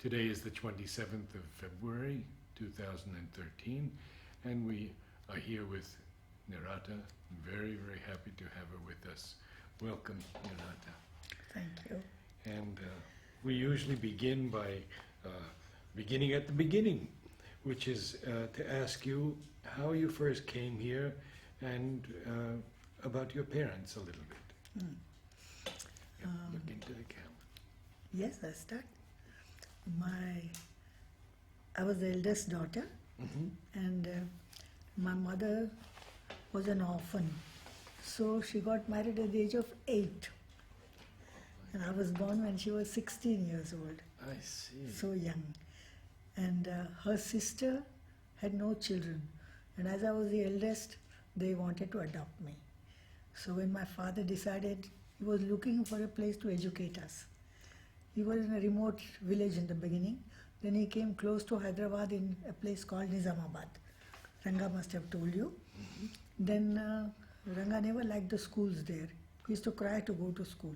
Today is the 27th of February 2013, and we are here with Nirata. Very, very happy to have her with us. Welcome, Nirata. Thank you. And we usually begin by beginning at the beginning, which is to ask you how you first came here and about your parents a little bit. Yep, look into the camera. Yes, I start. I was the eldest daughter, and my mother was an orphan. So she got married at the age of 8. And I was born when she was 16 years old. I see. So young. And her sister had no children. And as I was the eldest, they wanted to adopt me. So when my father decided, he was looking for a place to educate us. He was in a remote village in the beginning. Then he came close to Hyderabad in a place called Nizamabad. Ranga must have told you. Then Ranga never liked the schools there. He used to cry to go to school.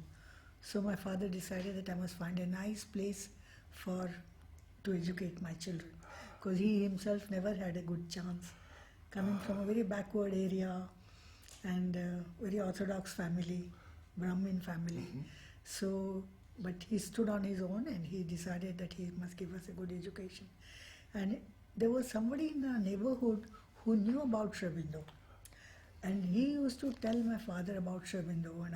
So my father decided that I must find a nice place to educate my children. Because he himself never had a good chance. Coming from a very backward area and very orthodox family, Brahmin family. So, but he stood on his own and he decided that he must give us a good education. And there was somebody in our neighborhood who knew about Sri Aurobindo. And he used to tell my father about Sri Aurobindo and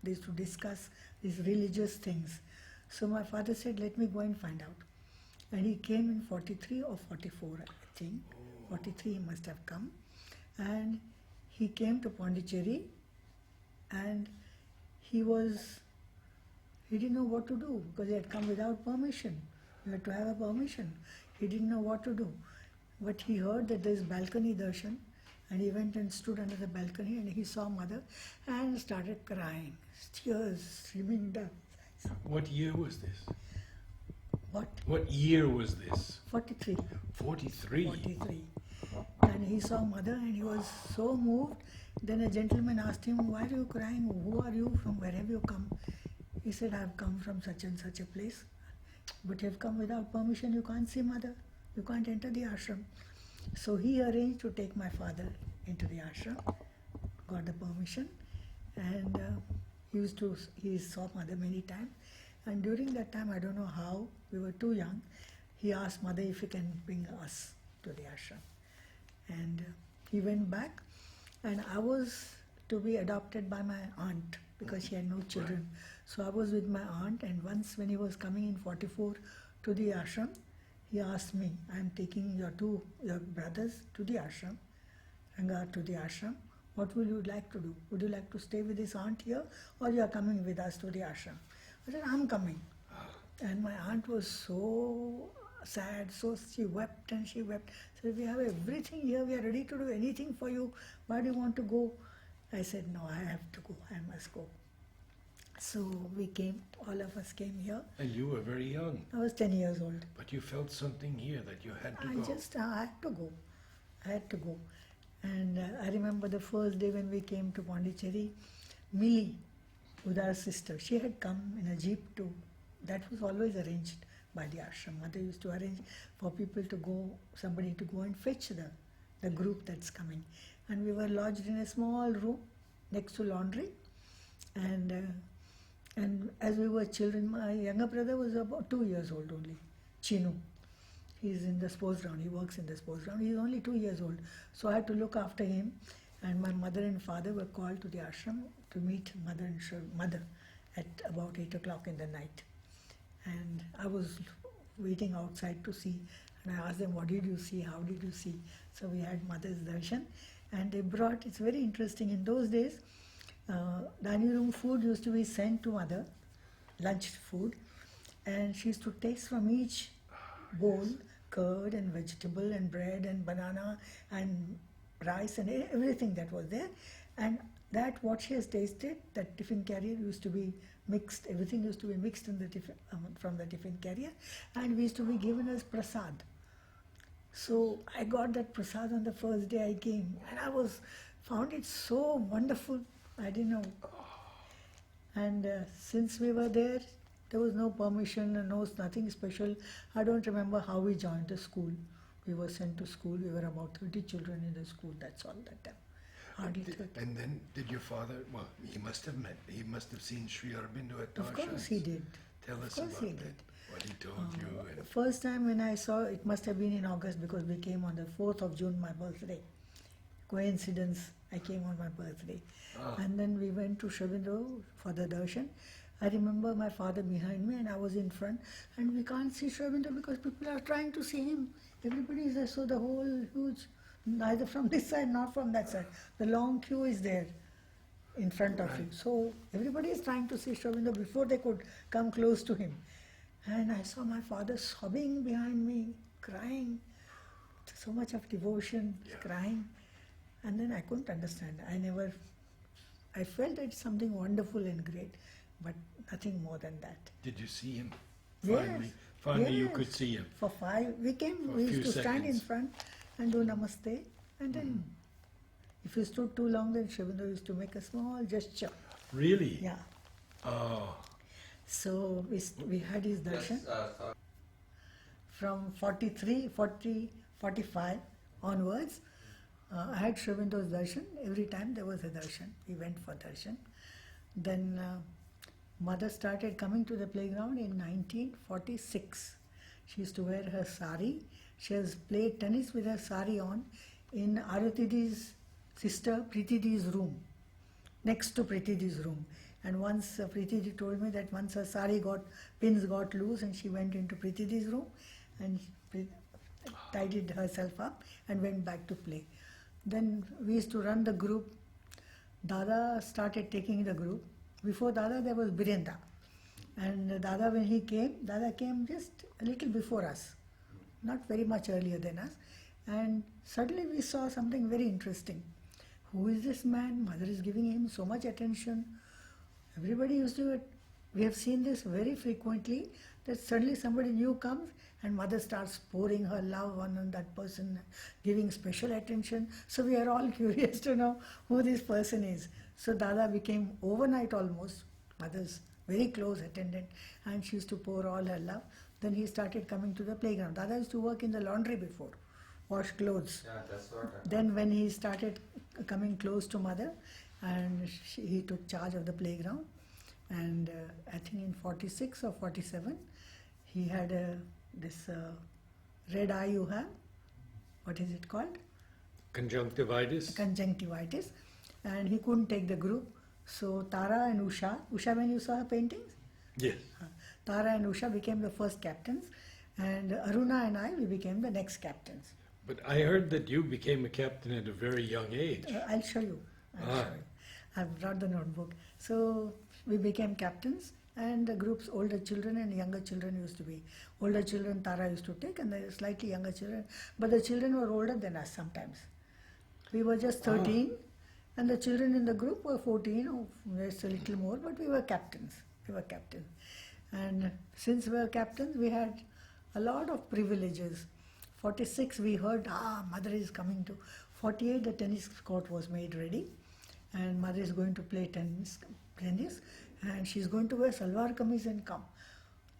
they used to discuss these religious things. So my father said, let me go and find out. And he came in 43 or 44, I think. 43 he must have come. And he came to Pondicherry and he didn't know what to do because he had come without permission. You had to have a permission. He didn't know what to do. But he heard that there is balcony darshan and he went and stood under the balcony and he saw mother and started crying, tears streaming down. What year was this? What? What year was this? 43. 43? 43. And he saw mother and he was so moved. Then a gentleman asked him, why are you crying? Who are you? From where have you come? He said, I have come from such and such a place. But you have come without permission. You can't see mother. You can't enter the ashram. So he arranged to take my father into the ashram. Got the permission. And he saw mother many times. And during that time, I don't know how, we were too young, he asked mother if he can bring us to the ashram. And he went back, and I was to be adopted by my aunt because she had no children. So I was with my aunt, and once when he was coming in 44 to the ashram, he asked me, I am taking your brothers to the ashram, Ranga to the ashram. What would you like to do? Would you like to stay with this aunt here, or you are coming with us to the ashram? I said, I'm coming. And my aunt was so sad, so she wept and she wept. She said, we have everything here, we are ready to do anything for you. Why do you want to go? I said, no, I have to go, I must go. So we came, all of us came here. And you were very young. I was 10 years old. But you felt something here that you had to go. I had to go. I had to go. And I remember the first day when we came to Pondicherry, Millie, Udar's sister, she had come in a jeep too. That was always arranged by the ashram. Mother used to arrange for people to go, somebody to go and fetch the group that's coming. And we were lodged in a small room next to laundry. And as we were children, my younger brother was about 2 years old only, Chinu. He's in the sports ground, he works in the sports ground. He's only 2 years old. So I had to look after him. And my mother and father were called to the ashram to meet mother at about 8 o'clock in the night. And I was waiting outside to see. And I asked them, what did you see? How did you see? So we had mother's darshan. And they brought, it's very interesting, in those days, dining room food used to be sent to mother, lunch food. And she used to taste from each bowl, curd and vegetable and bread and banana and rice and everything that was there. And that what she has tasted, that tiffin carrier used to be mixed, everything used to be mixed in the from the tiffin carrier, and we used to be given as prasad. So I got that prasad on the first day I came, and I found it so wonderful, I didn't know. And since we were there, There was no permission, nothing special. I don't remember how we joined the school. We were sent to school. We were about 30 children in the school. That's all that time. Hardly 30. And then did your father, well, he must have seen Sri Aurobindo at Of course Darshan's. he did. Tell us Of course about he that, did. what he told you. The first time when I saw, it must have been in August because we came on the 4th of June, my birthday. Coincidence, I came on my birthday. And then we went to Shravindo for the darshan. I remember my father behind me and I was in front, and we can't see Shravindo because people are trying to see him. Everybody is there, so the whole huge, neither from this side nor from that side. The long queue is there in front of you. So everybody is trying to see Shravindo before they could come close to him. And I saw my father sobbing behind me, crying. So much of devotion, crying. And then I couldn't understand. I felt it's something wonderful and great, but nothing more than that. Did you see him? Yes. Finally you Yes. could see him. For 5, we came, For a we used few to stand in seconds. front and do namaste. And then if you stood too long, then Shravindo used to make a small gesture. Really? Yeah. Oh, So we had his darshan. From 43, 40, 45 onwards, I had Shravindo's darshan. Every time there was a darshan. We went for darshan. Then mother started coming to the playground in 1946. She used to wear her sari. She has played tennis with her sari on in Arutidi's sister Pritidi's room, next to Pritidi's room. And once Pritidi told me that once her sari pins got loose and she went into Pritidi's room and tidied herself up and went back to play. Then we used to run the group. Dada started taking the group. Before Dada there was Birenda. And Dada, when he came, Dada came just a little before us, not very much earlier than us. And suddenly we saw something very interesting. Who is this man? Mother is giving him so much attention. Everybody used to, we have seen this very frequently, that suddenly somebody new comes and mother starts pouring her love on that person, giving special attention. So we are all curious to know who this person is. So Dada became overnight almost mother's very close attendant, and she used to pour all her love. Then he started coming to the playground. Dada used to work in the laundry before, wash clothes. Yeah, that's what. Then when he started coming close to mother, and he took charge of the playground, and I think in 46 or 47, he had this red eye you have, what is it called? conjunctivitis? Conjunctivitis, and he couldn't take the group. So Tara and Usha, when you saw her paintings? Yes. Tara and Usha became the first captains, and Aruna and I, we became the next captains. But I heard that you became a captain at a very young age. I'll show you. I'll show you. I've brought the notebook. So we became captains, and the group's older children and younger children used to be. Older children Tara used to take, and the slightly younger children. But the children were older than us sometimes. We were just 13, and the children in the group were 14, or just a little more, but we were captains. We were captains. And since we were captains, we had a lot of privileges. 46, we heard, mother is coming to. 48, the tennis court was made ready, and mother is going to play tennis, and she's going to wear salwar kameez and come.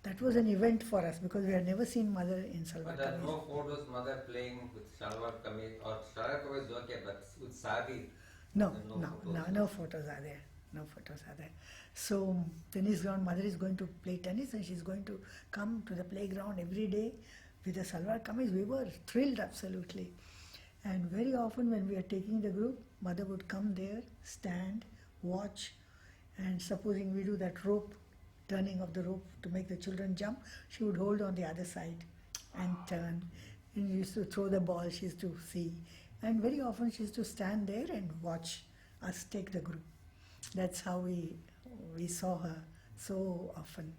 That was an event for us because we had never seen mother in salwar But there are kameez. no photos mother playing with shalwar kameez or shalwar kameez is okay, but with sari. No, no no, photos. no, no photos are there. No photos are there. So tennis ground, mother is going to play tennis, and she's going to come to the playground every day with a salwar kameez. We were thrilled absolutely. And very often when we are taking the group, mother would come there, stand, watch, and supposing we do that rope, turning of the rope to make the children jump, she would hold on the other side and turn. And we used to throw the ball, she used to see. And very often she used to stand there and watch us take the group. That's how we saw her so often.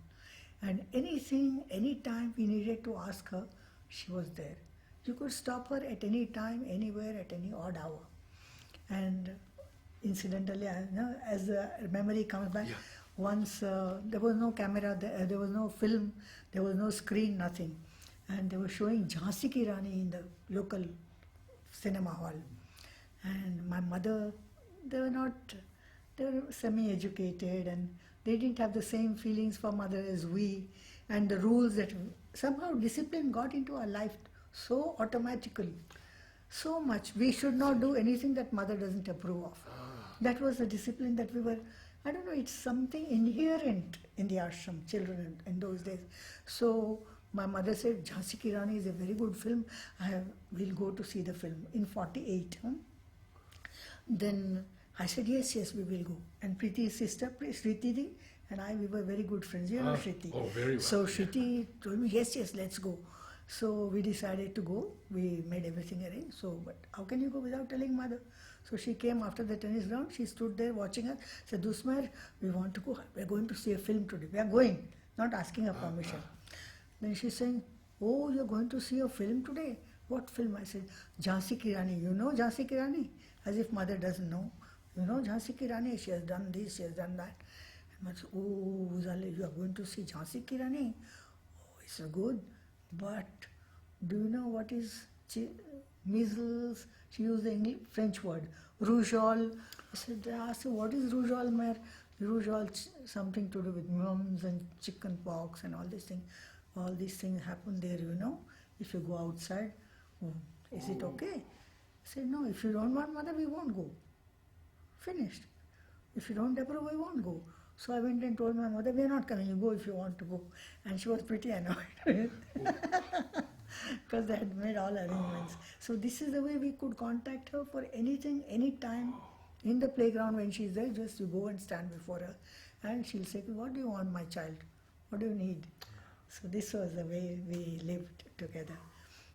And anything, anytime we needed to ask her, she was there. You could stop her at any time, anywhere, at any odd hour. And incidentally, as the memory comes back, once there was no camera, there was no film, there was no screen, nothing. And they were showing Jhansi Ki Rani in the local cinema hall. And my mother, they were semi-educated, and They didn't have the same feelings for mother as we, and the rules that somehow discipline got into our life so automatically, so much. We should not do anything that mother doesn't approve of. That was the discipline that we were. I don't know. It's something inherent in the ashram children in those days. So my mother said, Jhansi Ki Rani is a very good film. We'll go to see the film in 48. Then I said, yes, we will go. And Preeti's sister, Shriti, and I, we were very good friends. You know Shriti. Oh, very well. So Shriti told me, yes, let's go. So we decided to go. We made everything arrange. So, but how can you go without telling mother? So she came after the tennis ground. She stood there watching us. Said, Dusmar, we want to go. We're going to see a film today. We are going, not asking her permission. Then she's saying, oh, you're going to see a film today? What film? I said, Jhansi Ki Rani. You know Jhansi Ki Rani? As if mother doesn't know. You know Jhansi Ki Rani? She has done this, she has done that. And I said, oh, Uzale, you are going to see Jhansi Ki Rani? Oh, it's good. But do you know what is measles? She used the English, French word, rougeole. I said, what is rougeole, Mare? Rougeole, something to do with mumps and chicken pox and all these things. All these things happen there, you know. If you go outside, is it okay? I said, no, if you don't want mother, we won't go. Finished. If you don't approve, we won't go. So I went and told my mother, we are not coming, you go if you want to go. And she was pretty annoyed because they had made all arrangements. So this is the way we could contact her for anything, anytime. In the playground when she's there, just you go and stand before her. And she'll say, what do you want, my child? What do you need? So this was the way we lived together.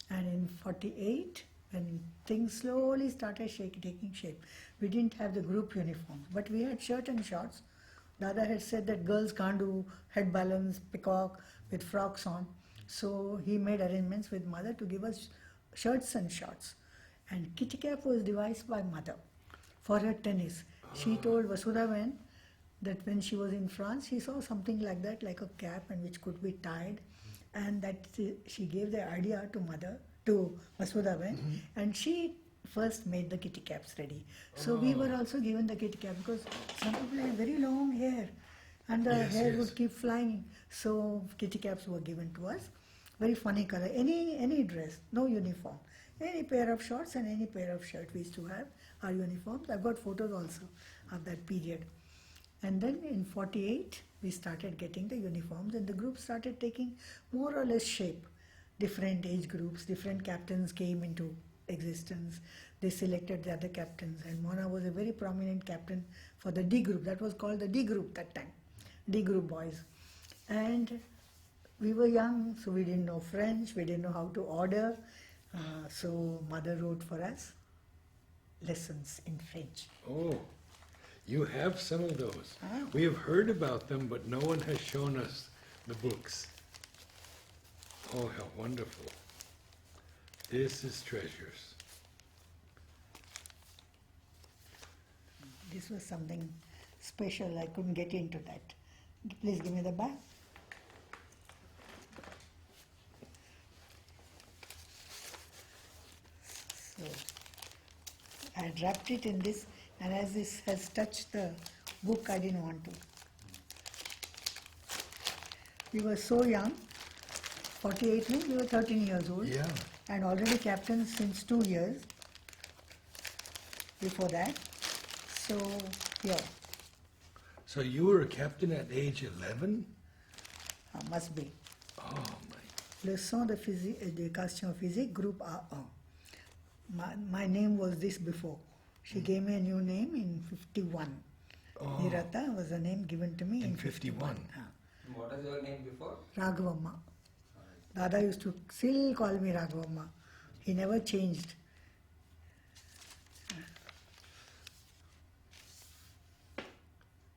And in 48, when things slowly started taking shape, we didn't have the group uniform, but we had shirt and shorts. Dada had said that girls can't do head balance, peacock with frocks on. So he made arrangements with mother to give us shirts and shorts. And kitty cap was devised by mother for her tennis. She told Vasudha that when she was in France, she saw something like that, like a cap and which could be tied. And that she gave the idea to mother, to Vasudha and she first made the kitty caps ready. So we were also given the kitty cap because some people had very long hair and the hair would keep flying. So kitty caps were given to us. Very funny color. Any dress, no uniform. Any pair of shorts and any pair of shirt we used to have our uniforms. I've got photos also of that period. And then in 48, we started getting the uniforms and the group started taking more or less shape. Different age groups, different captains came into existence. They selected the other captains and Mona was a very prominent captain for the D group. That was called the D group that time, D group boys. And we were young, so we didn't know French, we didn't know how to order. So mother wrote for us lessons in French. Oh, you have some of those. We have heard about them, but no one has shown us the books. Oh, how wonderful. This is treasures. This was something special. I couldn't get into that. Please give me the bag. So I had wrapped it in this, and as this has touched the book, I didn't want to. We were so young. 48 means we were 13 years old. Yeah. And already captains since 2 years before that. So, yeah, So you were a captain at age 11? must be. Oh my. Leçon de d'éducation physique, groupe A1. My name was this before. She gave me a new name in 51. Nirata was a name given to me in 51. What was your name before? Raghavamma. Dada used to still call me Raghavamma. He never changed.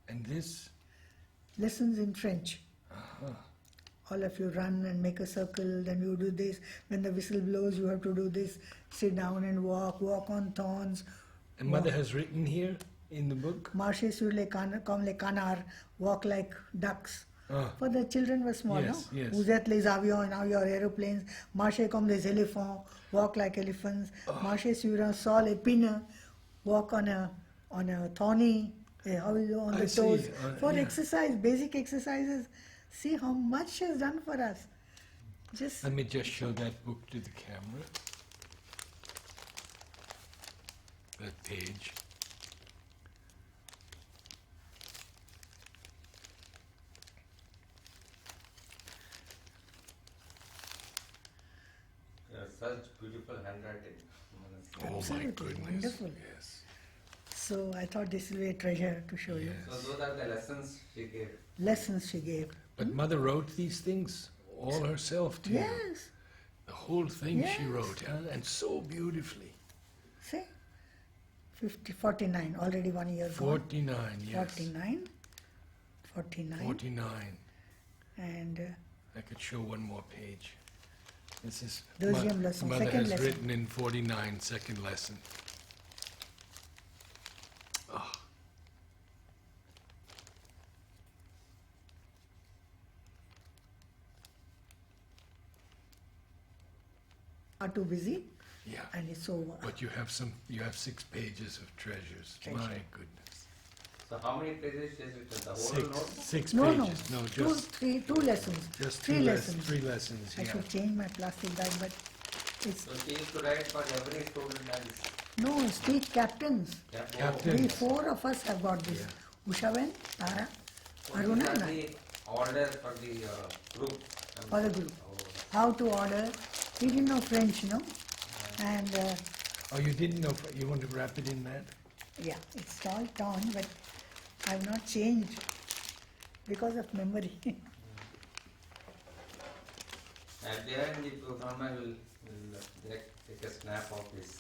And this? Lessons in French. All of you run and make a circle, then you do this. When the whistle blows, you have to do this. Sit down and walk on thorns. And mother has written here in the book? Marcher sur les comme les canards, walk like ducks. For the children were small, Yes, no? yes. Vous êtes les avions, now your aeroplanes. Marcher comme les éléphants, walk like elephants. Marcher sur un sol épineux, walk on a thorny how you on I the see, toes. For yeah. exercise, basic exercises, see how much she has done for us. Just Let me just show that book to the camera. That page. Such beautiful handwriting. Oh my Absolutely goodness. wonderful. Yes. so I thought this will be a treasure to show you. Yes. So those are the lessons she gave. Lessons she gave. But Mother wrote these things all herself too. Yes. The whole thing she Yes. wrote, and so beautifully. See? 49, already 1 year gone. 49, yes. 49. 49. 49. And I could show one more page. This is Deuxième leçon, Mother second has lesson. written in 49, second lesson. Ah. are too busy Yeah. and it's over. But you have 6 pages of treasures. Treasure. My goodness. So how many pages she has written? The whole 6, note? 6 No, no, pages. No, two, just three, two lessons. just three lessons. 3 lessons. I Yeah. should change my plastic bag, but it's So she used to write for every student and no speech captains. Captain. We 4 of us have got this. Yeah. Ushaben, Tara, So Aruna, these are and I. the order for the group. For the group. Oh. How to order. We didn't know French, no? And Oh, you didn't know. You want to wrap it in that? yeah, it's all torn, but I've not changed because of memory. At the end, if you don't mind, we'll take a snap of this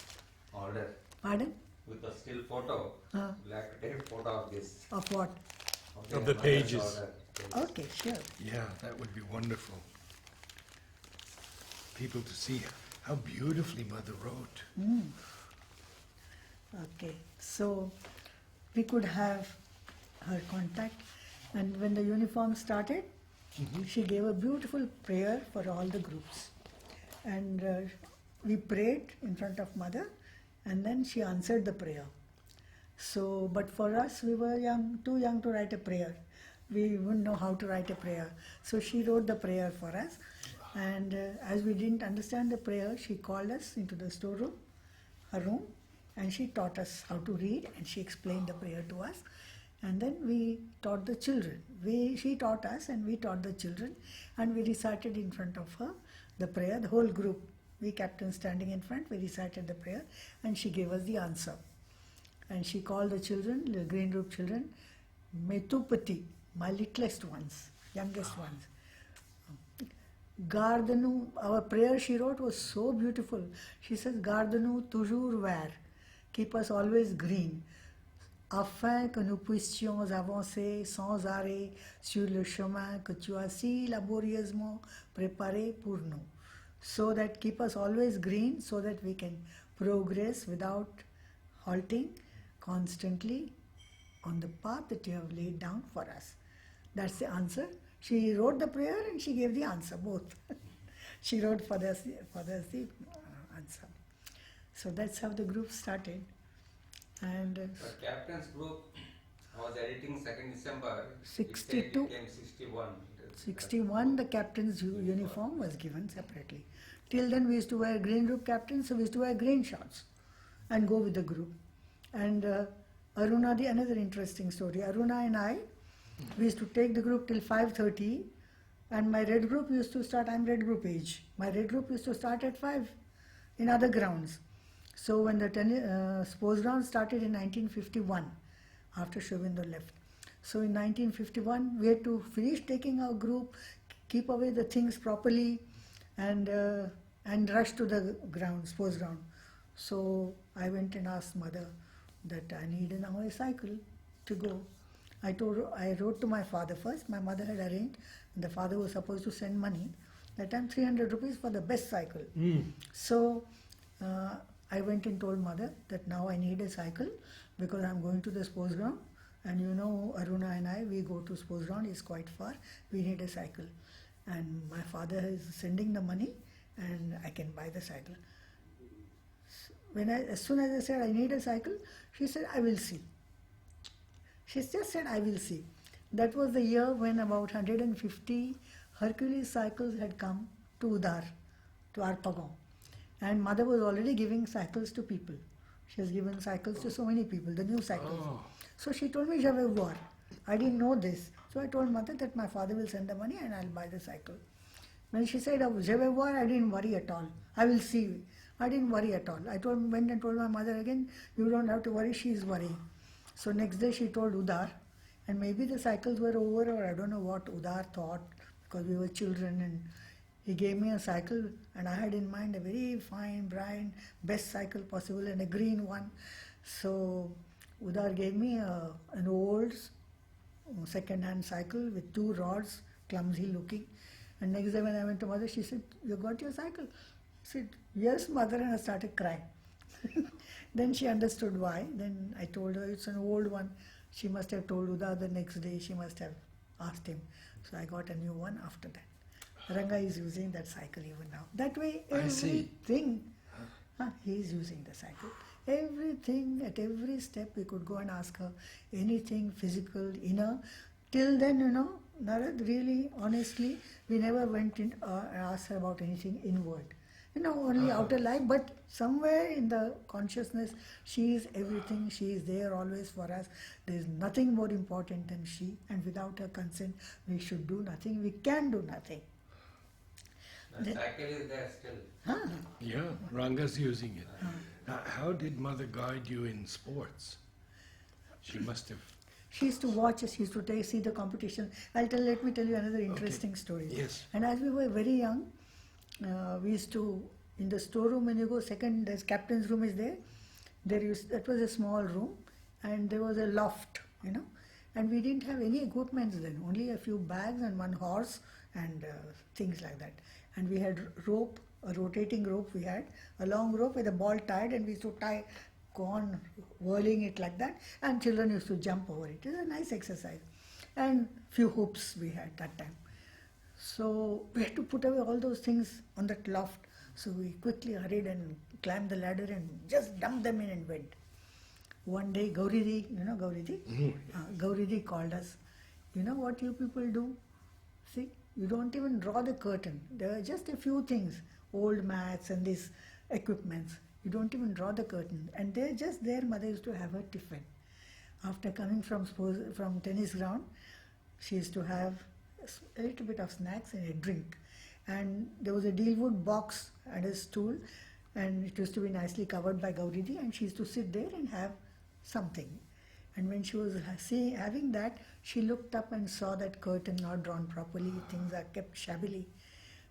order Pardon? with a still photo. Uh, We'll have to take a photo of this. of what? Of the mother's pages. order. Okay, sure. Yeah, that would be wonderful. People to see how beautifully Mother wrote. Mm. Okay, so we could have her contact, and when the uniform started, she gave a beautiful prayer for all the groups, and we prayed in front of Mother, and then she answered the prayer. So, but for us, we were young, too young to write a prayer. We wouldn't know how to write a prayer. So she wrote the prayer for us. And as we didn't understand the prayer, she called us into the storeroom, her room, and she taught us how to read, and she explained the prayer to us. And then we taught the children. She taught us and we taught the children, and we recited in front of her the prayer, the whole group. We captains standing in front, we recited the prayer, and she gave us the answer. And she called the children, the green group children, Metupati, my littlest ones, youngest ones. Garde-nous, our prayer she wrote was so beautiful. She says, Garde-nous toujours vert, keep us always green, afin que nous puissions avancer sans arrêt sur le chemin que tu as si laborieusement préparé pour nous. So that keep us always green, so that we can progress without halting constantly on the path that you have laid down for us. That's the answer. She wrote the prayer and she gave the answer, both. She wrote for us the answer. So that's how the group started. And But captain's group was editing 2nd December. 62. It became 61. 61, the captain's uniform was given separately. Till then we used to wear green group captains, so we used to wear green shorts and go with the group. And Aruna, another interesting story. Aruna and I, we used to take the group till 5:30, and my red group used to start, I'm red group age, my red group used to start at 5 in other grounds. So when the sports ground started in 1951, after Shovindo left. So in 1951, we had to finish taking our group, keep away the things properly, and rush to the ground, sports ground. So I went and asked Mother that I need now a cycle to go. I wrote to my father first. My mother had arranged, and the father was supposed to send money. That time 300 rupees for the best cycle. So I went and told Mother that now I need a cycle because I'm going to the sports ground. And you know, Aruna and I, we go to sports ground, it's quite far. We need a cycle. And my father is sending the money and I can buy the cycle. As soon as I said I need a cycle, she said, I will see. She just said, I will see. That was the year when about 150 Hercules cycles had come to Udar, to Arpagon. And mother was already giving cycles to people. She has given cycles to so many people, the new cycles. Oh, So she told me, Je vais voir. I didn't know this. So I told mother that my father will send the money and I'll buy the cycle. When she said, oh, Je vais voir, I didn't worry at all. I will see. I didn't worry at all. Went and told my mother again, you don't have to worry, she is worrying. So next day she told Udar, and maybe the cycles were over, or I don't know what Udar thought, because we were children, and he gave me a cycle, and I had in mind a very fine, bright, best cycle possible, and a green one. So Udar gave me an old second-hand cycle with 2 rods, clumsy looking. And next day when I went to mother, she said, you got your cycle? I said, yes, mother, and I started crying. Then she understood why. Then I told her it's an old one. She must have told Uda the next day. She must have asked him. So I got a new one after that. Ranga is using that cycle even now. That way, I see. everything, he is using the cycle. Everything, at every step, we could go and ask her anything physical, inner. Till then, Narad, really, honestly, we never went in and asked her about anything inward. Only outer life, but somewhere in the consciousness, she is everything. She is there always for us. There is nothing more important than she, and without her consent, we should do nothing. We can do nothing. The cycle is there still. Huh? yeah, Ranga's using it. Now, how did mother guide you in sports? She must have. She used to watch us. She used to see the competition. Let me tell you another interesting story. Yes. And as we were very young, we used to, in the storeroom, when you go second, there's captain's room is there. That was a small room, and there was a loft, and we didn't have any equipments then, only a few bags and 1 horse and things like that. And we had rope, a rotating rope we had, a long rope with a ball tied, and we used to go on whirling it like that, and children used to jump over it. It was a nice exercise. And few hoops we had that time. So we had to put away all those things on that loft. So we quickly hurried and climbed the ladder and just dumped them in and went. One day Gauridi, Gauridi? Gauridi called us. You know what you people do? See, you don't even draw the curtain. There are just a few things, old mats and these equipments. You don't even draw the curtain. And they're just there. Mother used to have her tiffin. After coming from tennis ground, she used to have a little bit of snacks and a drink. And there was a dealwood box and a stool, and it used to be nicely covered by Gauridi, and she used to sit there and have something. And when she was having that, she looked up and saw that curtain not drawn properly, things are kept shabbily.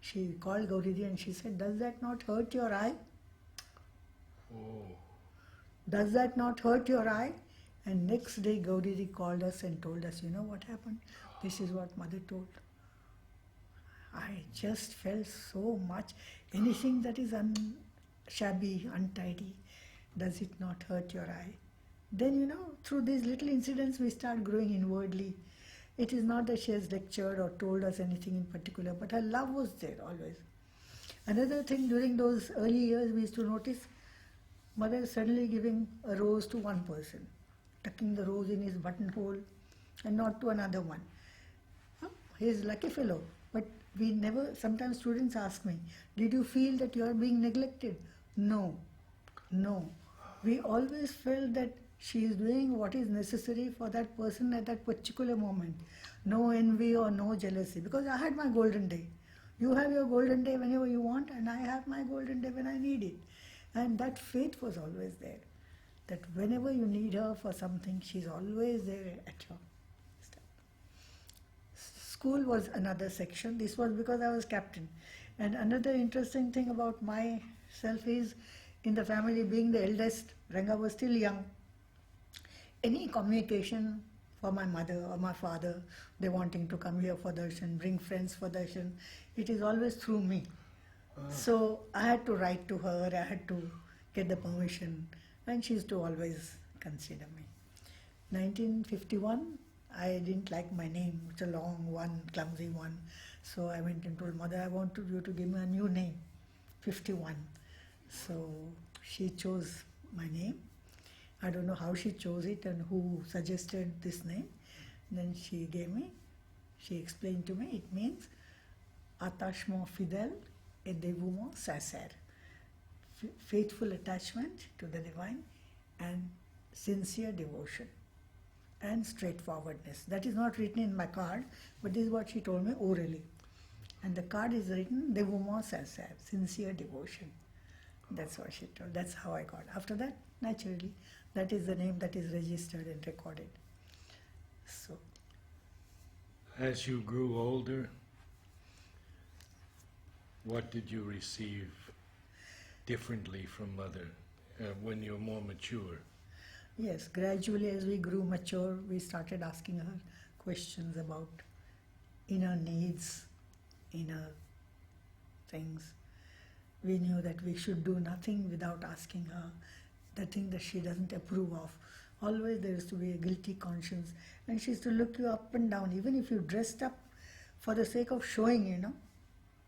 She called Gauridi and she said, does that not hurt your eye? Oh. Does that not hurt your eye? And next day Gauridi called us and told us, you know what happened? This is what mother told. I just felt so much. Anything that is shabby, untidy, does it not hurt your eye? Then, through these little incidents, we start growing inwardly. It is not that she has lectured or told us anything in particular, but her love was there always. Another thing, during those early years, we used to notice mother suddenly giving a rose to one person, tucking the rose in his buttonhole and not to another one. He is a lucky fellow. But we never, sometimes students ask me, did you feel that you are being neglected? No. We always felt that she is doing what is necessary for that person at that particular moment. No envy or no jealousy, because I had my golden day. You have your golden day whenever you want, and I have my golden day when I need it. And that faith was always there, that whenever you need her for something, she's always there at your step. School was another section. This was because I was captain. And another interesting thing about myself is, in the family, being the eldest, Ranga was still young. Any communication for my mother or my father, they wanting to come here for darshan, bring friends for darshan, it is always through me. So I had to write to her, I had to get the permission, and she used to always consider me. 1951, I didn't like my name. It's a long one, clumsy one. So I went and told mother, I want you to give me a new name, 51. So she chose my name. I don't know how she chose it and who suggested this name. Then she explained to me, it means attachement fidèle et dévouement sincère. Faithful attachment to the divine and sincere devotion and straightforwardness. That is not written in my card, but this is what she told me orally. And the card is written dévouement sincère, sincere devotion. That's what she told. That's how I got. After that, naturally, that is the name that is registered and recorded. So, As you grew older, what did you receive differently from mother when you're more mature? yes, gradually as we grew mature, we started asking her questions about inner needs, inner things. We knew that we should do nothing without asking her the thing that she doesn't approve of. Always there used to be a guilty conscience, and she used to look you up and down, even if you dressed up for the sake of showing, you know.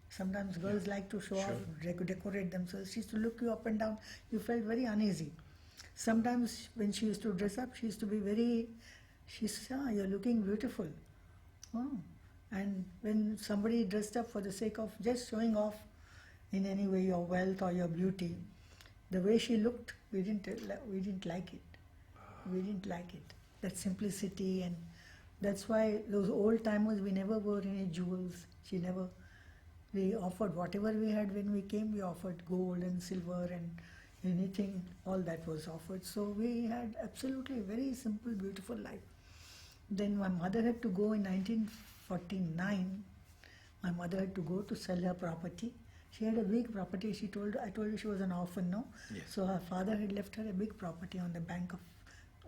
Sometimes girls like to show off, decorate themselves. She used to look you up and down. You felt very uneasy. Sometimes when she used to dress up, she used to be very, she said, "Ah, you're looking beautiful." Oh. And when somebody dressed up for the sake of just showing off in any way your wealth or your beauty, the way she looked, we didn't like it. We didn't like it. That simplicity, and that's why those old timers, we never wore any jewels. We offered whatever we had when we came, we offered gold and silver and anything, all that was offered. So we had absolutely a very simple, beautiful life. Then my mother had to go in 1949. My mother had to go to sell her property. She had a big property. I told her she was an orphan, no? Yes. So her father had left her a big property on the bank of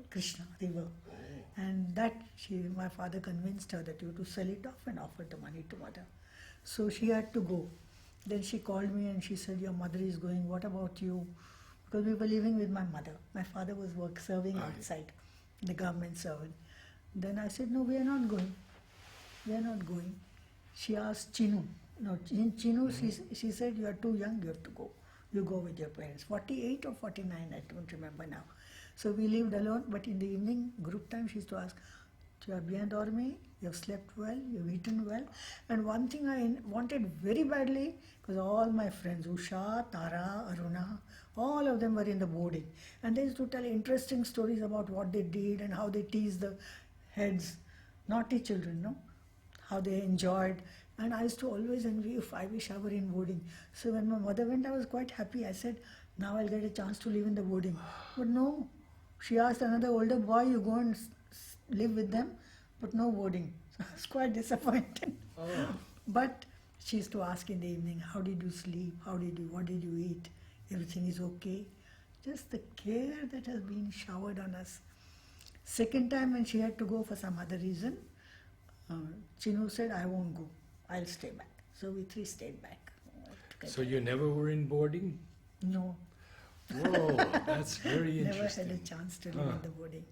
Krishna river. And that my father convinced her that you have to sell it off and offer the money to mother. So she had to go. Then she called me and she said, "Your mother is going, what about you?" Because we were living with my mother. My father was serving outside, the government servant. Then I said, "No, we are not going. We are not going." She asked Chinu. No, Chinu, she said, "You are too young, you have to go. You go with your parents." 48 or 49, I don't remember now. So we lived alone, but in the evening, group time, she used to ask, "Tu as bien dormi? You have slept well, you have eaten well." And one thing I wanted very badly, because all my friends, Usha, Tara, Aruna, all of them were in the boarding. And they used to tell interesting stories about what they did and how they teased the heads, naughty children, no? How they enjoyed. And I used to always envy, if I wish I were in boarding. So when my mother went, I was quite happy. I said, "Now I'll get a chance to live in the boarding." But no, she asked another older boy, "You go and live with them," but no boarding. So I was quite disappointed. Oh. But she used to ask in the evening, "How did you sleep? What did you eat? Everything is okay?" Just the care that has been showered on us. Second time when she had to go for some other reason, Chinu said, "I won't go. I'll stay back." So we three stayed back. So you never were in boarding? No, Whoa, that's very never had a interesting. chance to live Huh. in the boarding.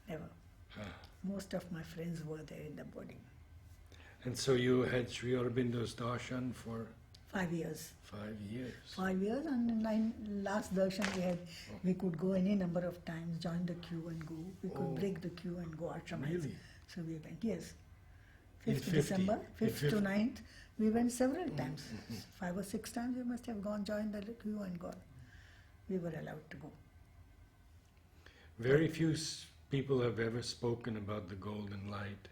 Never. Huh. Most of my friends were there in the boarding. And so you had Sri Aurobindo's darshan for 5 years. 5 years. 5 years, and the last darshan we could go any number of times, join the queue and go. We could Oh. break the queue and go ashram. Really? So we went, yes. In 5th 50? December, In 5th to 50? 9th, we went several times. mhm. 5 or 6 times we must have gone, joined the queue and gone. We were allowed to go. Very few people have ever spoken about the golden light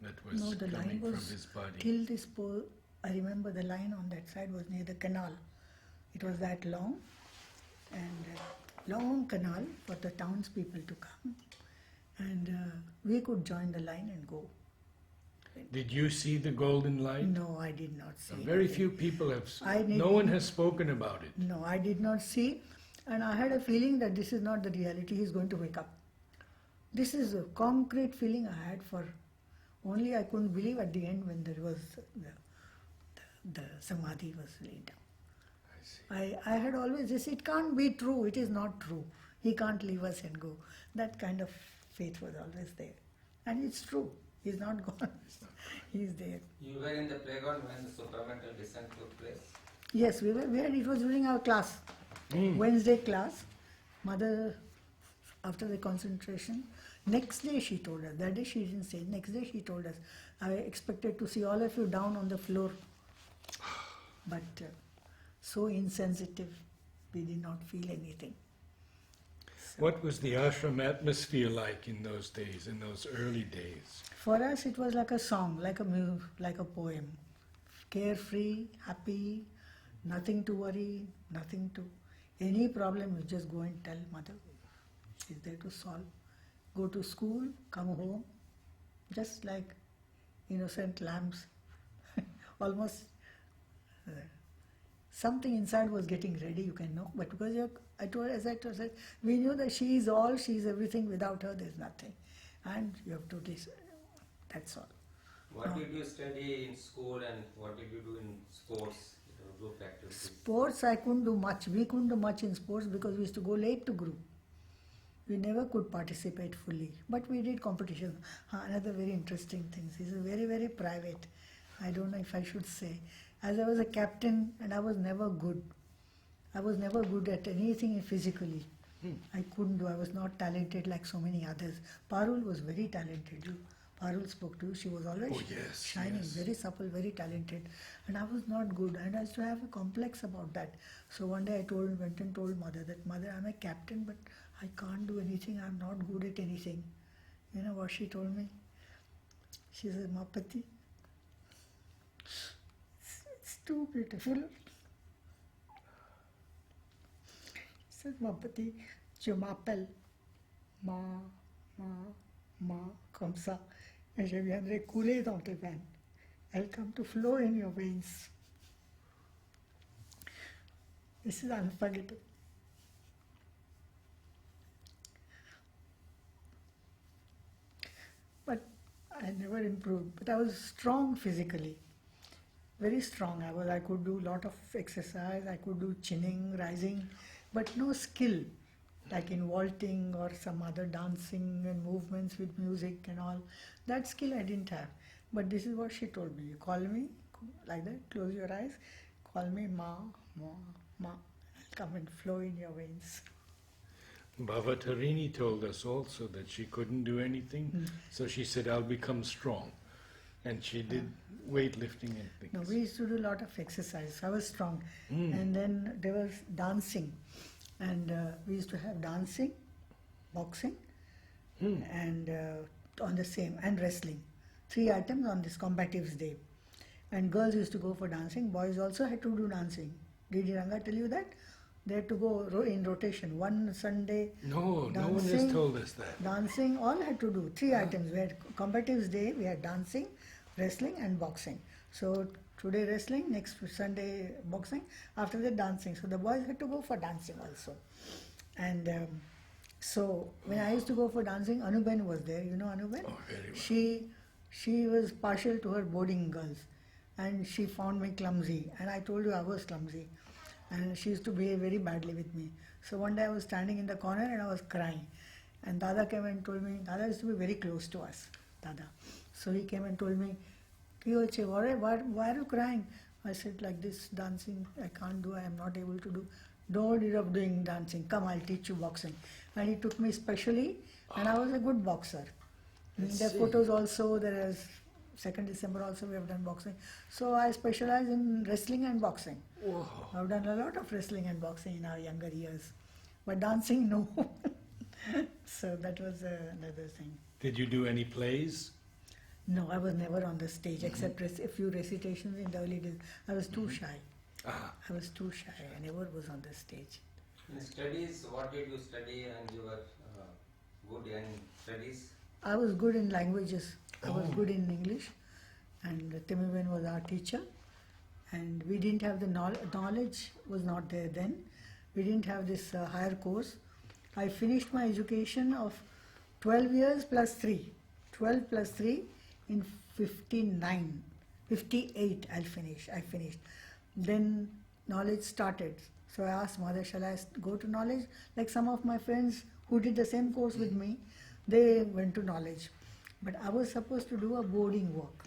that was No, the line coming was from his body. Till this pole, I remember the line on that side was near the canal. It was that long, and long canal for the townspeople to come, and we could join the line and go. Did you see the golden light? No, I did not see. Very anything. few people have. I need- No one has spoken about it. No, I did not see, and I had a feeling that this is not the reality. He's going to wake up. This is a concrete feeling I had for. Only I couldn't believe at the end when there was the samadhi was laid down. I see. I had always this, it can't be true, it is not true. He can't leave us and go. That kind of faith was always there. And it's true. He's not gone. He's there. You were in the playground when the supramental descent took place? Yes, we were. It was during our class. Mm. Wednesday class. Mother After the concentration, next day she told us, that day she didn't say, next day she told us, I expected to see all of you down on the floor. But so insensitive, we did not feel anything. So What was the ashram atmosphere like in those days, in those early days? for us it was like a song, like a poem. Carefree, happy, nothing to worry, nothing to... Any problem, you just go and tell mother. She's there to solve. Go to school, come home, just like innocent lambs. Almost something inside was getting ready, you can know. But because as I told, we knew that she is all, she is everything. Without her, there's nothing. And you have to listen. That's all. What did you study in school and what did you do in sports, group activities? Sports, I couldn't do much. We couldn't do much in sports because we used to go late to group. We never could participate fully. But we did competition. Another very interesting thing. This is very, very private. I don't know if I should say. As I was a captain and I was never good. I was never good at anything physically. I couldn't do. I was not talented like so many others. Parul was very talented. Parul spoke to you. She was always shining, yes. very supple, very talented. And I was not good. And I used to have a complex about that. So one day I went and told mother that, Mother, I'm a captain, but I can't do anything. I'm not good at anything. You know what she told me? She said, Mapati, it's too beautiful. She said, Mapati, je m'appelle ma, comme ça. Et je viendrai couler dans tes veines. I'll come to flow in your veins. This is unforgettable. But I never improved. But I was strong physically. Very strong. I could do a lot of exercise. I could do chinning, rising, but no skill. Like in vaulting or some other dancing and movements with music and all. That skill I didn't have. But this is what she told me. You call me like that, close your eyes, call me Ma, I'll come and flow in your veins. Bhava Tarini told us also that she couldn't do anything, so she said, I'll become strong. And she did weightlifting and things. No, we used to do a lot of exercise. I was strong. And then there was dancing. And we used to have dancing, boxing, and on the same, and wrestling. 3 items on this combatives day. And girls used to go for dancing. Boys also had to do dancing. Did Ranga tell you that? They had to go in rotation. One Sunday, No, dancing, no one has told us that. Dancing, all had to do. 3 items. We had combatives day, we had dancing, wrestling and boxing. So today wrestling, next Sunday boxing, after that dancing. So the boys had to go for dancing also. And so when I used to go for dancing, Anuben was there. You know Anuben? Oh, very well. She was partial to her boarding girls. And she found me clumsy. And I told you I was clumsy. And she used to behave very badly with me. So one day I was standing in the corner and I was crying. And Dada came and told me, Dada used to be very close to us, Dada. So he came and told me, why are you crying? I said, like this, dancing, I can't do, I am not able to do. Don't end up doing dancing. Come, I'll teach you boxing. And he took me specially, and I was a good boxer. In the photos also, there is 2nd December also we have done boxing. So I specialize in wrestling and boxing. Whoa. I've done a lot of wrestling and boxing in our younger years. But dancing, no. So that was another thing. Did you do any plays? No, I was never on the stage except a few recitations in the early days. I was too shy. I was too shy. I never was on the stage. In studies, what did you study and you were good in studies? I was good in languages. I was good in English. And Timiben was our teacher. And we didn't have the knowledge was not there then. We didn't have this higher course. I finished my education of 12 years plus 3. 12 plus 3 in 59. 58 I finished. Then knowledge started. So I asked mother, shall I go to knowledge? Like some of my friends who did the same course with me, they went to knowledge. But I was supposed to do a boarding work.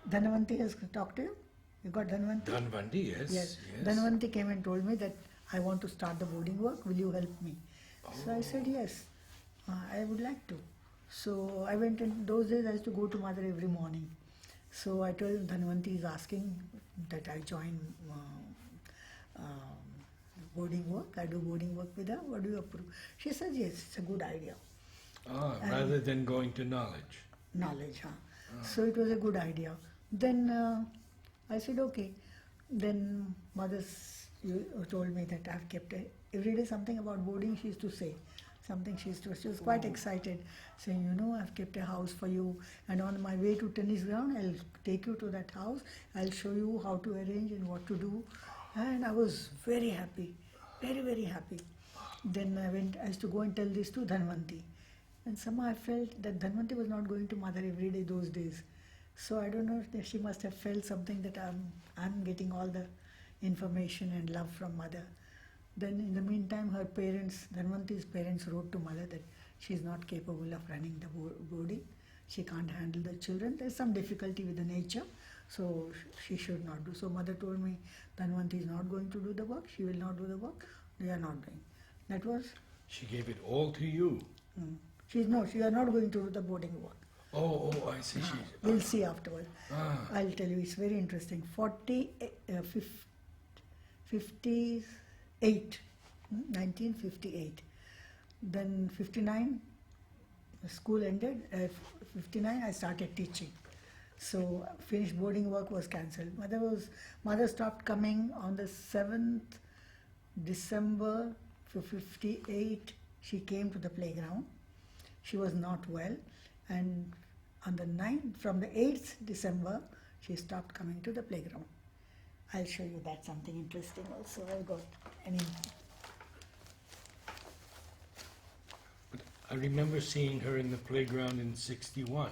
Dhanvanti has talked to you? You got Dhanvanti? Dhanvanti, yes. Yes. Dhanvanti came and told me that I want to start the boarding work. Will you help me? So I said yes. I would like to. So I went in those days. I used to go to mother every morning. So I told him Dhanvanti is asking that I join boarding work. I do boarding work with her. What do you approve? She says yes. It's a good idea. And Rather than going to knowledge. Knowledge, huh? So it was a good idea. Then I said okay. Then told me that I've kept every day something about boarding. She used to say something. She was quite excited, saying, you know, I've kept a house for you, and on my way to tennis ground, I'll take you to that house. I'll show you how to arrange and what to do. And I was very happy, very very happy. Then I used to go and tell this to Dhanvanti. And somehow I felt that Dhanvanti was not going to mother every day those days. So I don't know if she must have felt something that I'm getting all the information and love from mother. Then in the meantime, her parents, Dhanvanti's parents, wrote to mother that she's not capable of running the boarding. She can't handle the children. There's some difficulty with the nature, so she should not do. So mother told me, Dhanvanti is not going to do the work. She will not do the work. They are not doing. That was. She gave it all to you. She are not going to do the boarding work. Oh, I see. We'll see afterwards. Ah. I'll tell you, it's very interesting. 1958. Then 59, the school ended. 59, I started teaching. So finished boarding work was cancelled. Mother stopped coming on the 7th December 58. She came to the playground. She was not well, and on the 9th, from the 8th December, she stopped coming to the playground. I'll show you that, something interesting also. I've got But I remember seeing her in the playground in 61.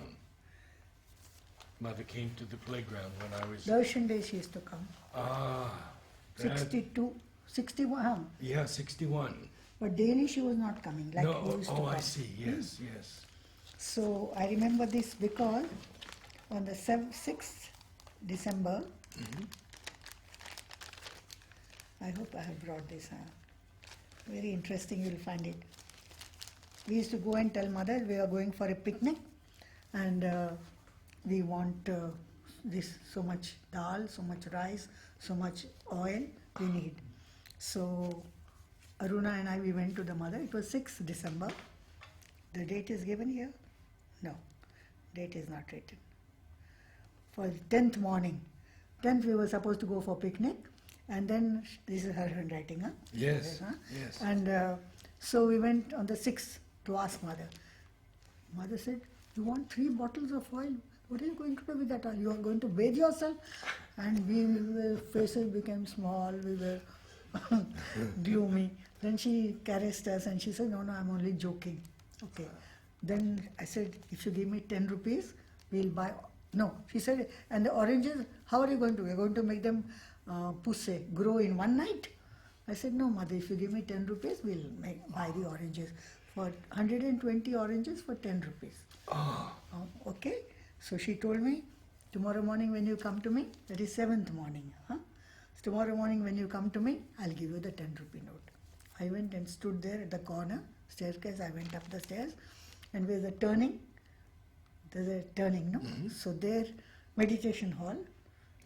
Mother came to the playground when I was... Darshan Day she used to come. that- 62, 61, huh? Yeah, 61. But daily she was not coming like No, we used to come. I see. Yes. So I remember this because on the 6th December, I hope I have brought this. Very interesting, you will find it. We used to go and tell mother we are going for a picnic and we want this so much dal, so much rice, so much oil we need. So Aruna and I, we went to the mother. It was 6th December. The date is given here? No, date is not written. For 10th morning. 10th we were supposed to go for picnic, and then this is her handwriting, huh? Yes. Yes. And so we went on the 6th to ask mother. Mother said, you want 3 bottles of oil? What are you going to do with that oil? You are going to bathe yourself? And our faces became small, we were gloomy. Then she caressed us and she said, no, I'm only joking. Okay. Then I said, if you give me 10 rupees, we'll buy. No, she said, and the oranges, how are you going to? We're going to make them grow in one night? I said, no, mother, if you give me 10 rupees, we'll buy the oranges. For 120 oranges for 10 rupees. Okay. So she told me, tomorrow morning when you come to me, that is 7th morning. So tomorrow morning when you come to me, I'll give you the 10 rupee note. I went and stood there at the corner, staircase. I went up the stairs, and there's a turning. There's a turning, no? So there, meditation hall,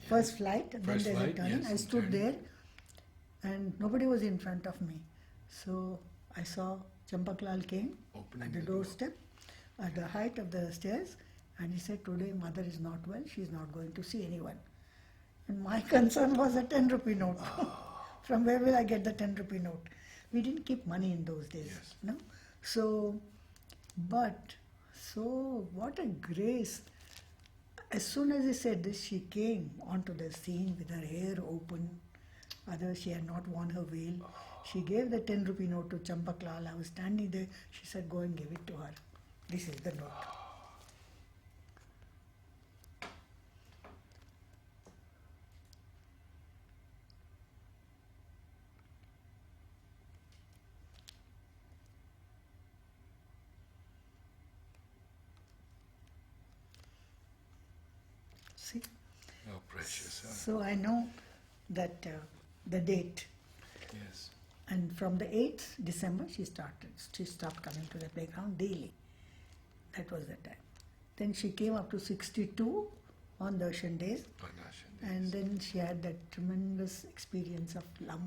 first flight, then there's a turning. I stood there, and nobody was in front of me. So I saw Champaklal came at the doorstep, at the height of the stairs, and he said, today mother is not well, she's not going to see anyone. And my concern was a 10 rupee note. From where will I get the 10 rupee note? We didn't keep money in those days, no? So what a grace. As soon as he said this, she came onto the scene with her hair open. Otherwise, she had not worn her veil. She gave the 10 rupee note to Champaklal. I was standing there. She said, go and give it to her. This is the note. See? Oh, precious. Huh? So I know that the date. Yes. And from the 8th December, she stopped coming to the playground daily. That was the time. Then she came up to 62 on Darshan days. And then she had that tremendous experience of love.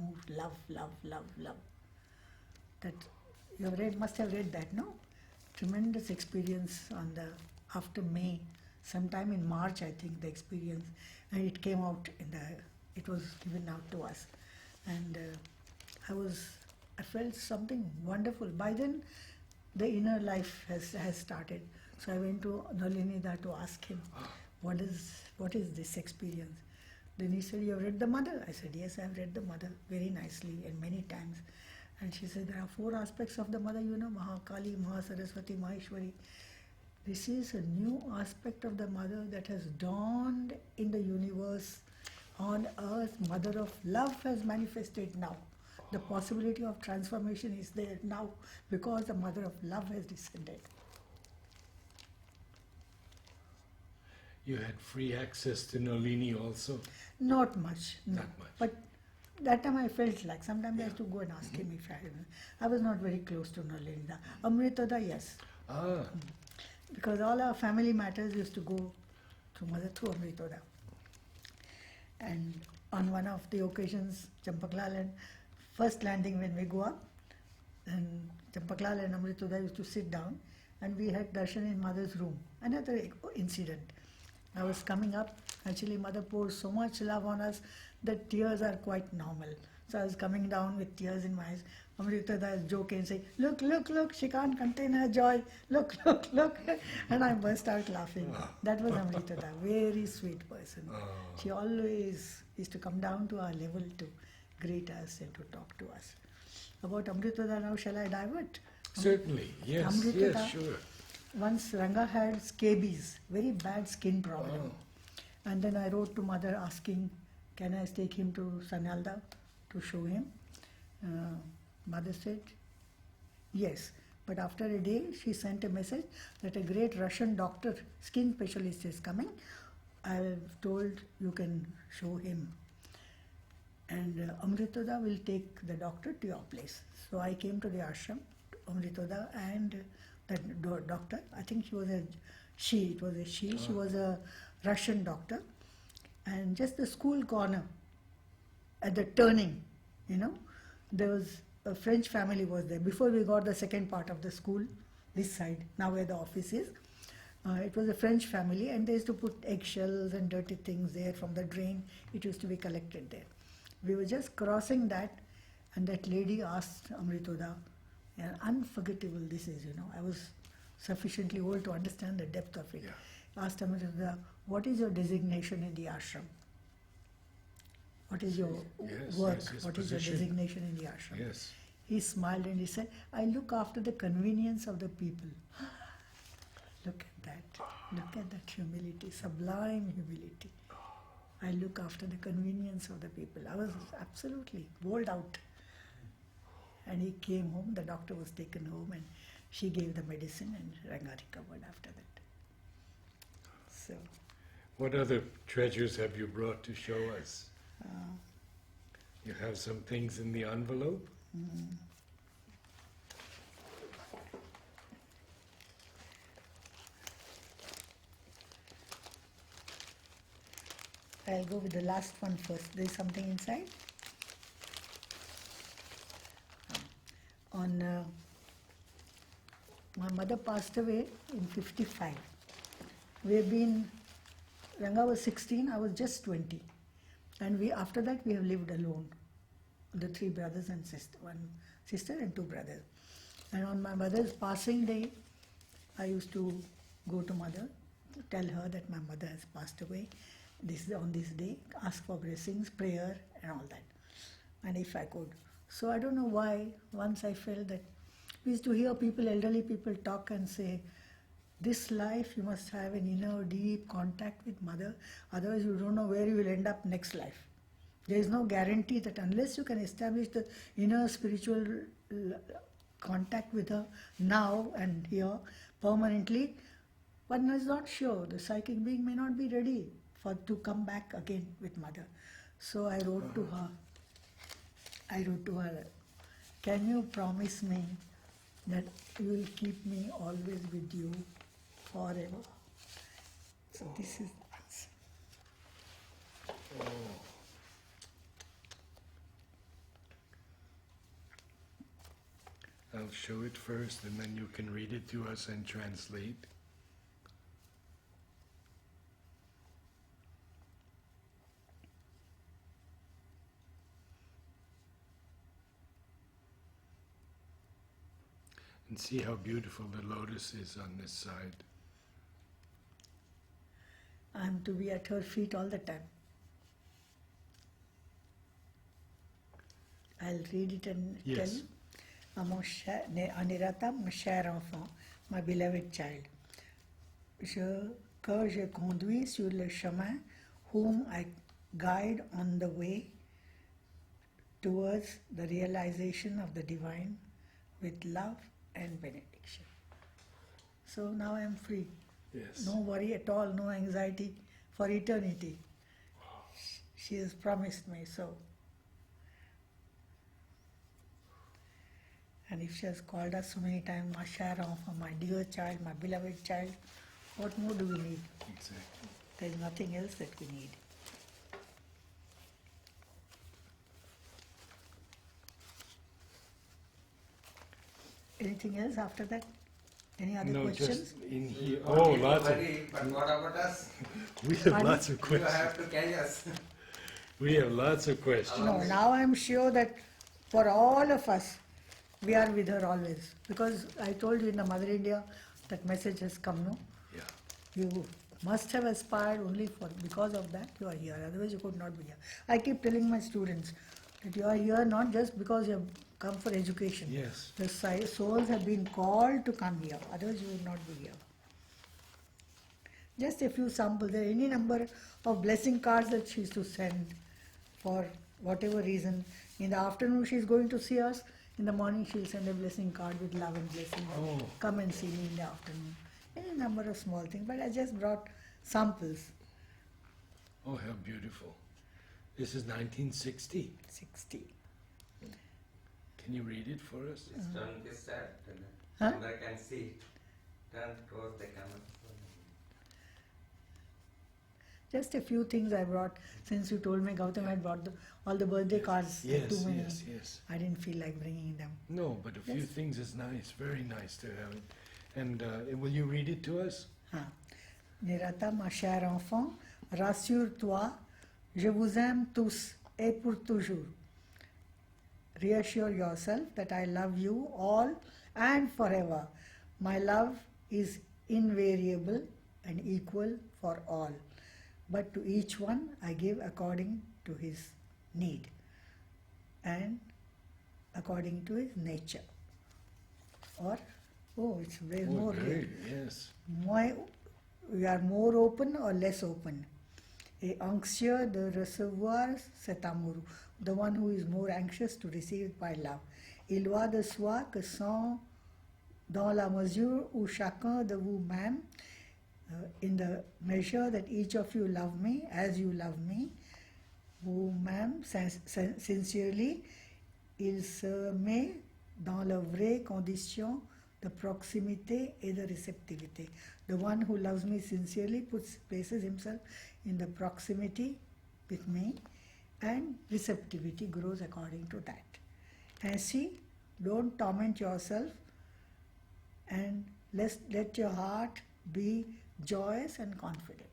That you have read, must have read that, no? Tremendous experience on the after May, sometime in March, I think, the experience, and it came out it was given out to us, and I felt something wonderful. By then, the inner life has started. So I went to Nalinida to ask him, what is this experience? Then he said, you have read The Mother? I said, yes, I have read The Mother very nicely and many times. And she said, there are 4 aspects of the Mother, Mahakali, Mahasaraswati, Maheshwari. This is a new aspect of the Mother that has dawned in the universe. On earth, Mother of Love has manifested now. The possibility of transformation is there now because the Mother of Love has descended. You had free access to Nalini also? Not much, no. Not much. But that time I felt like sometimes I used to go and ask him if I was not very close to Nalinida. Amritada, yes. Because all our family matters used to go to Mother through Amritada. And on one of the occasions, Champaklal and first landing when we go up, and Champaklal and Amritada used to sit down, and we had darshan in Mother's room. Another incident. I was coming up, actually Mother pours so much love on us that tears are quite normal. So I was coming down with tears in my eyes. Amritada is joking and saying, look, she can't contain her joy. Look. And I burst out laughing. That was Amritada, very sweet person. She always used to come down to our level to greet us and to talk to us. About Amritada now, shall I divert? Certainly, yes, Amritada, yes, sure. Once Ranga had scabies, very bad skin problem. And then I wrote to Mother asking, can I take him to Sanyalda to show him? Mother said, yes. But after a day, she sent a message that a great Russian doctor, skin specialist is coming. I've told you can show him. And Amritada will take the doctor to your place. So I came to the ashram, Amritada and that doctor. I think she was a she was a Russian doctor. And just the school corner, at the turning, there was a French family was there. Before we got the second part of the school, this side, now where the office is, it was a French family, and they used to put eggshells and dirty things there from the drain. It used to be collected there. We were just crossing that, and that lady asked Amritoda, and unforgettable this is, I was sufficiently old to understand the depth of it. Yeah. Asked Amritoda, what is your designation in the ashram? What is your work? What is your designation in the ashram? Yes. He smiled and he said, I look after the convenience of the people. Look at that. Look at that humility, sublime humility. I look after the convenience of the people. I was absolutely bowled out. And he came home, the doctor was taken home, and she gave the medicine, and Ranga recovered after that. So, what other treasures have you brought to show us? You have some things in the envelope? I'll go with the last one first. There's something inside. My mother passed away in 55. Ranga was 16, I was just 20. And after that we have lived alone. The 3 brothers and sister, 1 sister and 2 brothers. And on my mother's passing day, I used to go to mother, tell her that my mother has passed away. On this day, ask for blessings, prayer and all that. And if I could. So I don't know why, once I felt that we used to hear elderly people talk and say, this life you must have an inner deep contact with mother, otherwise you don't know where you will end up next life. There is no guarantee that unless you can establish the inner spiritual contact with her now and here permanently, one is not sure. The psychic being may not be ready to come back again with mother. So I wrote to her can you promise me that you will keep me always with you forever? So this is the answer. I'll show it first and then you can read it to us and translate. And see how beautiful the lotus is on this side. I'm to be at her feet all the time. I'll read it and Yes. tell you. Nirata, mon cher enfant, my beloved child, que je conduis sur le chemin, whom I guide on the way towards the realization of the divine with love and benediction. So now I am free. Yes. No worry at all, no anxiety for eternity. She has promised me so. And if she has called us so many times, my cher enfant, my dear child, my beloved child, what more do we need? Exactly. There is nothing else that we need. Anything else after that? Any other No, questions? just in here. You Oh, don't need to lots of. worry, but what about us? We have Pardon? lots of You questions. have to carry us. We have lots of questions. No, now I am sure that for all of us, we are with her always. Because I told you in the Mother India, that message has come, no? Yeah. You must have aspired only for, because of that you are here, otherwise you could not be here. I keep telling my students that you are here not just because you have come for education. Yes. The souls have been called to come here, otherwise you would not be here. Just a few samples, there are any number of blessing cards that she is to send for whatever reason. In the afternoon she is going to see us, in the morning she will send a blessing card with love and blessing. Oh. Come and see me in the afternoon. Any number of small things, but I just brought samples. Oh, how beautiful. This is 1960. 60. Can you read it for us? Just turn this side, Huh? camera can see it. Turn towards the camera. Just a few things I brought. Since you told me Gautam had brought all the birthday cards, Yes, too many. yes, yes. I didn't feel like bringing them. No, but a few Yes. things is nice, very nice to have it. And will you read it to us? Hein. Nirata, ma chère enfant, rassure-toi, je vous aime tous et pour toujours. Reassure yourself that I love you all and forever. My love is invariable and equal for all. But to each one I give according to his need and according to his nature. Or, oh, it's way Oh, more. great, yes. We are more open or less open. Et anxieux de recevoir cet amour. The one who is more anxious to receive it by love. Il va de soi que sans, dans la mesure où chacun de vous-même, in the measure that each of you love me as you love me, vous-même sincerely, il se met dans la vraie condition de proximité et de réceptivité. The one who loves me sincerely places himself in the proximity with me, and receptivity grows according to that. Ainsi, don't torment yourself and let your heart be joyous and confident.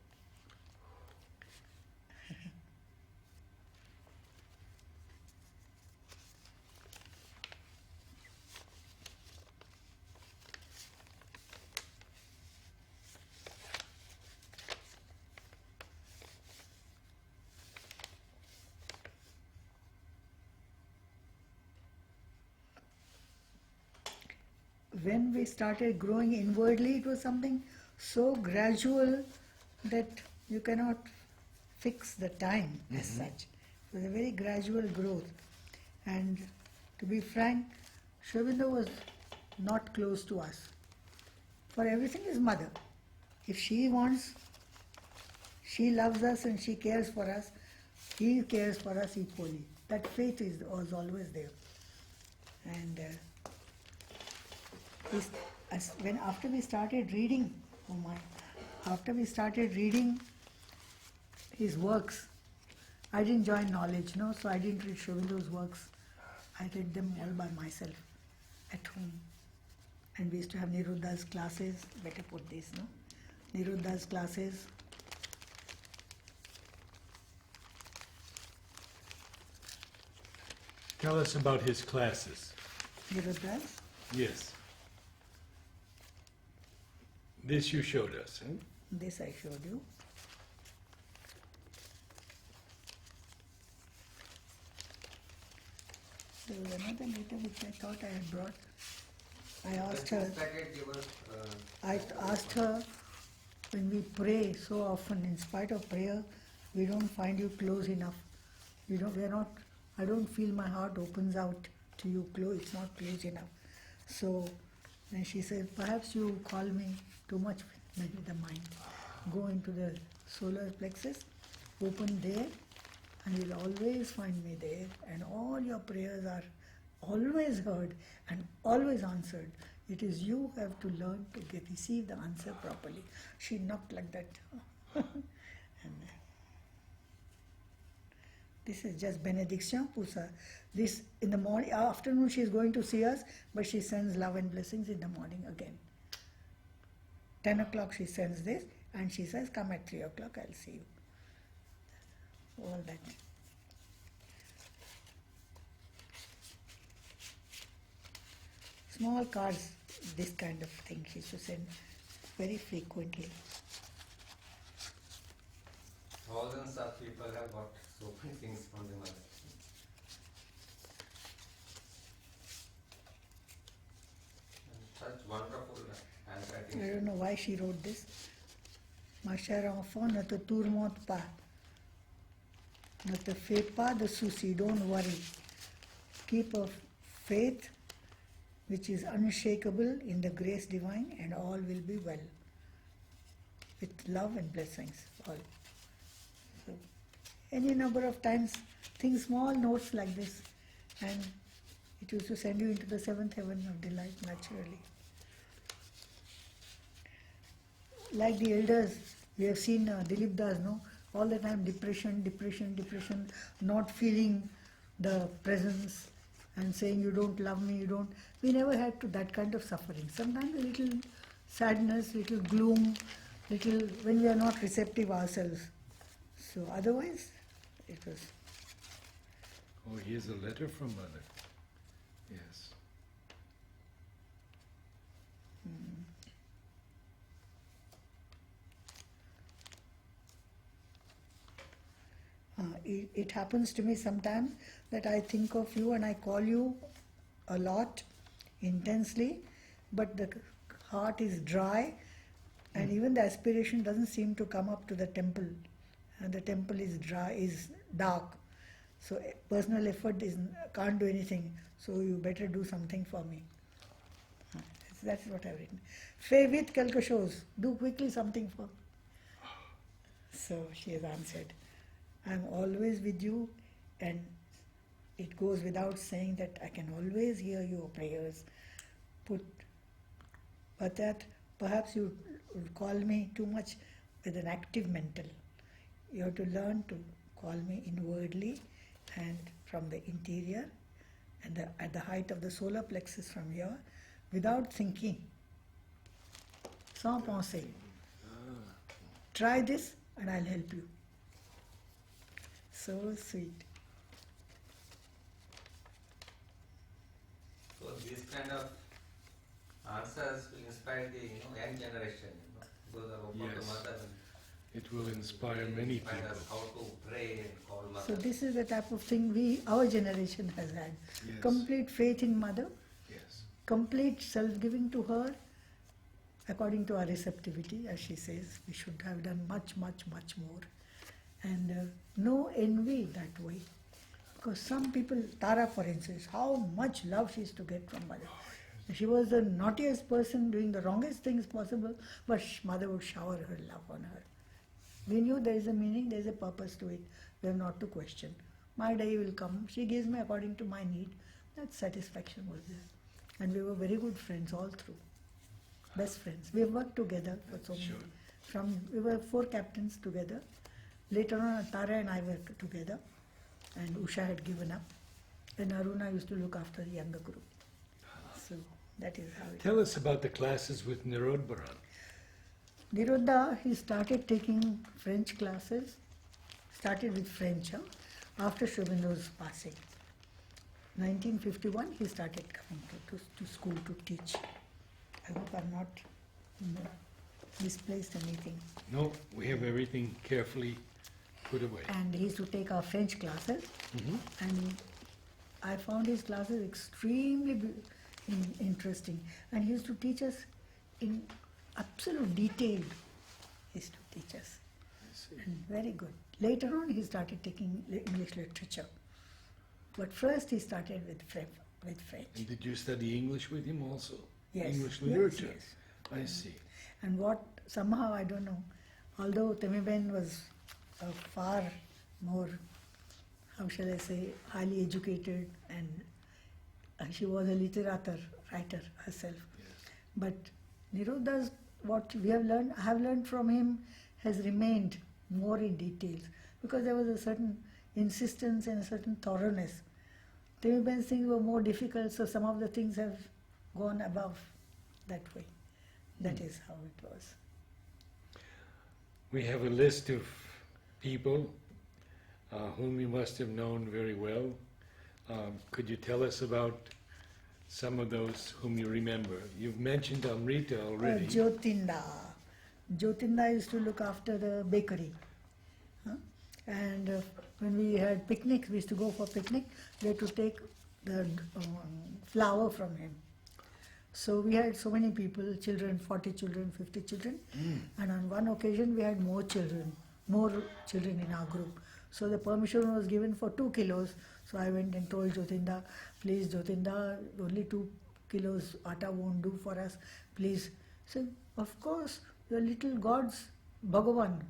When we started growing inwardly, it was something so gradual that you cannot fix the time as such. It was a very gradual growth. And to be frank, Shravinda was not close to us. For everything is mother. If she wants, she loves us and she cares for us, he cares for us equally. That faith was always there. And after we started reading, oh my, after we started reading his works, I didn't join knowledge, no, so I didn't read Sri Aurobido's works. I read them all by myself at home. And we used to have Niruddha's classes, better put this, no? Niruddha's classes. Tell us about his classes. Niruddha's. Yes. This you showed us, huh? This I showed you. There was another letter which I thought I had brought. I asked her, This packet you were, I asked her, when we pray so often, in spite of prayer, we don't find you close enough. We are not, I don't feel my heart opens out to you close, it's not close enough. So then she said, perhaps you call me too much with the mind. Go into the solar plexus, open there, and you'll always find me there, and all your prayers are always heard and always answered. It is you who have to learn to receive the answer properly. She knocked like that. And this is just benediction, Pusa. This in the morning, afternoon she is going to see us, but she sends love and blessings in the morning again. 10 o'clock she sends this, and she says, come at 3 o'clock, I'll see you. All that. Small cards, this kind of thing she used to send very frequently. thousands of people have got so many things from the mother. And such wonderful handwriting. I don't know why she wrote this. Ma chère enfant, ne te tourmente pas. Ne te fais pas de soucis, don't worry. Keep a faith which is unshakable in the grace divine, and all will be well. With love and blessings, all. So, any number of times, things, small notes like this, and it used to send you into the seventh heaven of delight naturally. Like the elders, we have seen Dilip Das, no? All the time depression, not feeling the presence and saying you don't love me, you don't. We never had to that kind of suffering. Sometimes a little sadness, little gloom, little when we are not receptive ourselves. So otherwise, it was. Oh, here's a letter from Mother. Yes. It happens to me sometimes that I think of you and I call you a lot, intensely, but the heart is dry and even the aspiration doesn't seem to come up to the temple. And the temple is dry, is dark. So personal effort can't do anything. So you better do something for me. That's what I've written. Fais vite quelque chose. Do quickly something for me. So she has answered. I'm always with you, and it goes without saying that I can always hear your prayers. But that perhaps you would call me too much with an active mental. You have to learn to call me inwardly and from the interior and at the height of the solar plexus from here, without thinking, sans penser. Try this and I'll help you. So sweet. So these kind of answers will inspire the young generation. Those are open Yes. to mother. It will inspire many Inspire us people. how to pray and call mother. So this is the type of thing our generation has had. Yes. Complete faith in mother, Yes. complete self-giving to her, according to our receptivity, as she says. We should have done much, much, much more. And no envy that way. Because some people, Tara for instance, how much love she used to get from mother. She was the naughtiest person doing the wrongest things possible, but mother would shower her love on her. We knew there is a meaning, there is a purpose to it. We have not to question. My day will come. She gives me according to my need, That satisfaction was there. And we were very good friends all through. Best friends. We worked together for so many. Sure. We were 4 captains together. Later on, Tara and I were together. And Usha had given up. And Aruna used to look after the younger group. So that is how it. Tell us about the classes with Nirata. Nirata, he started taking French classes. Started with French after Shobindo's passing. 1951, he started coming to school to teach. I hope I'm not misplaced anything. No, we have everything carefully put away. And he used to take our French classes, and I found his classes extremely interesting. And he used to teach us in absolute detail. He used to teach us, I see. and very good. Later on, he started taking English literature. But first, he started with French. And did you study English with him also? Yes. English literature? Yes. I see. And what, somehow, I don't know, although Temiben was far more, how shall I say, highly educated, and she was a literature writer herself. Yes. But Nirodha's, what we have learned, I have learned from him, has remained more in details, because there was a certain insistence and a certain thoroughness. Temiben's things were more difficult, so some of the things have gone above that way. That is how it was. We have a list of people whom you must have known very well. Could you tell us about some of those whom you remember? You've mentioned Amrita already. Jyotinda. Jyotinda used to look after the bakery. And when we had picnics, we used to go for picnic, we had to take the flour from him. So we had so many people, children, 40 children, 50 children. And on one occasion we had more children in our group. So the permission was given for 2 kilos. So I went and told Jyotinda, please Jyotinda, only 2 kilos atta won't do for us, please. So of course, your little gods, Bhagavan,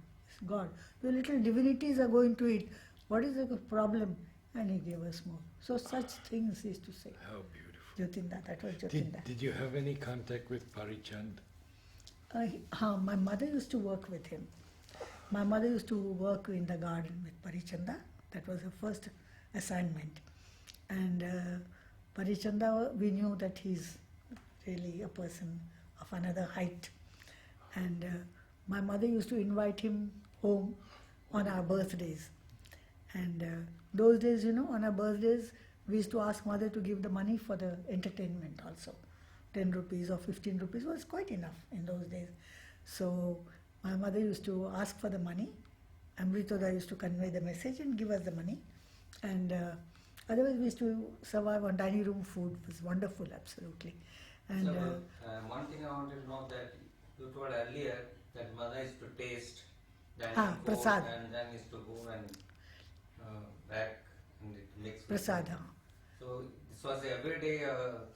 God, your little divinities are going to eat. What is the problem? And he gave us more. So such things he used to say. How beautiful. Jyotinda, that was Jyotinda. Did you have any contact with Parichand? My mother used to work with him. My mother used to work in the garden with Parichanda. That was her first assignment. And Parichanda, we knew that he's really a person of another height. And my mother used to invite him home on our birthdays. And those days, on our birthdays, we used to ask mother to give the money for the entertainment also. 10 rupees or 15 rupees was quite enough in those days. So my mother used to ask for the money. Amritoda used to convey the message and give us the money. And otherwise we used to survive on dining room food. It was wonderful, absolutely. And so, one thing I wanted to know that you told earlier that mother used to taste dining food prasad. and then used to go and back and it mix with prasad. food. So this was a everyday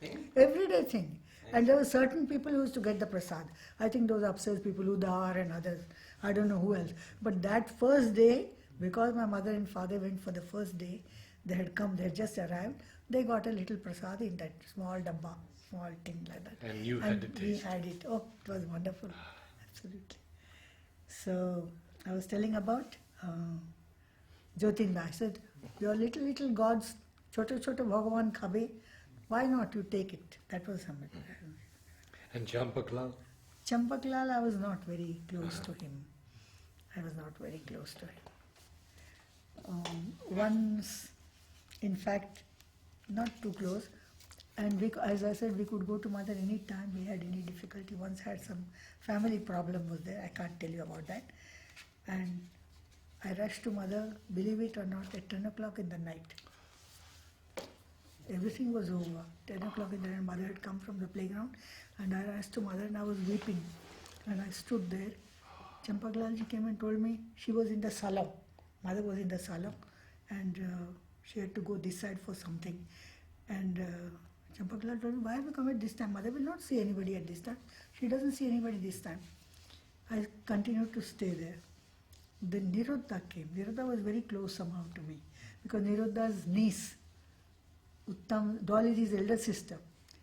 thing? Everyday thing. And there were certain people who used to get the prasad. I think those upstairs people, Udar and others, I don't know who else. But that first day, because my mother and father went for the first day, they had come, they had just arrived, they got a little prasad in that small dabba, small thing like that. And you had to taste we had it. Oh, it was wonderful. Absolutely. So I was telling about Jyotinda. I said, your little gods, Choto Bhagavan Khabe, why not you take it? That was something. And Champaklal? Champaklal, I was not very close to him. I was not very close to him. Once, in fact, not too close, and as I said, we could go to mother any time we had any difficulty. Once had some family problem was there, I can't tell you about that. And I rushed to mother, believe it or not, at 10 o'clock in the night. Everything was over. 10 o'clock in the night, mother had come from the playground, and I rushed to mother and I was weeping. And I stood there. Champaklalji came and told me she was in the salon. Mother was in the salon, and she had to go this side for something. And Champaklal told me, why have you come at this time? Mother will not see anybody at this time. She doesn't see anybody this time. I continued to stay there. Then Nirata came. Nirata was very close somehow to me, because Nirata's niece Uttam, Dolly's elder sister,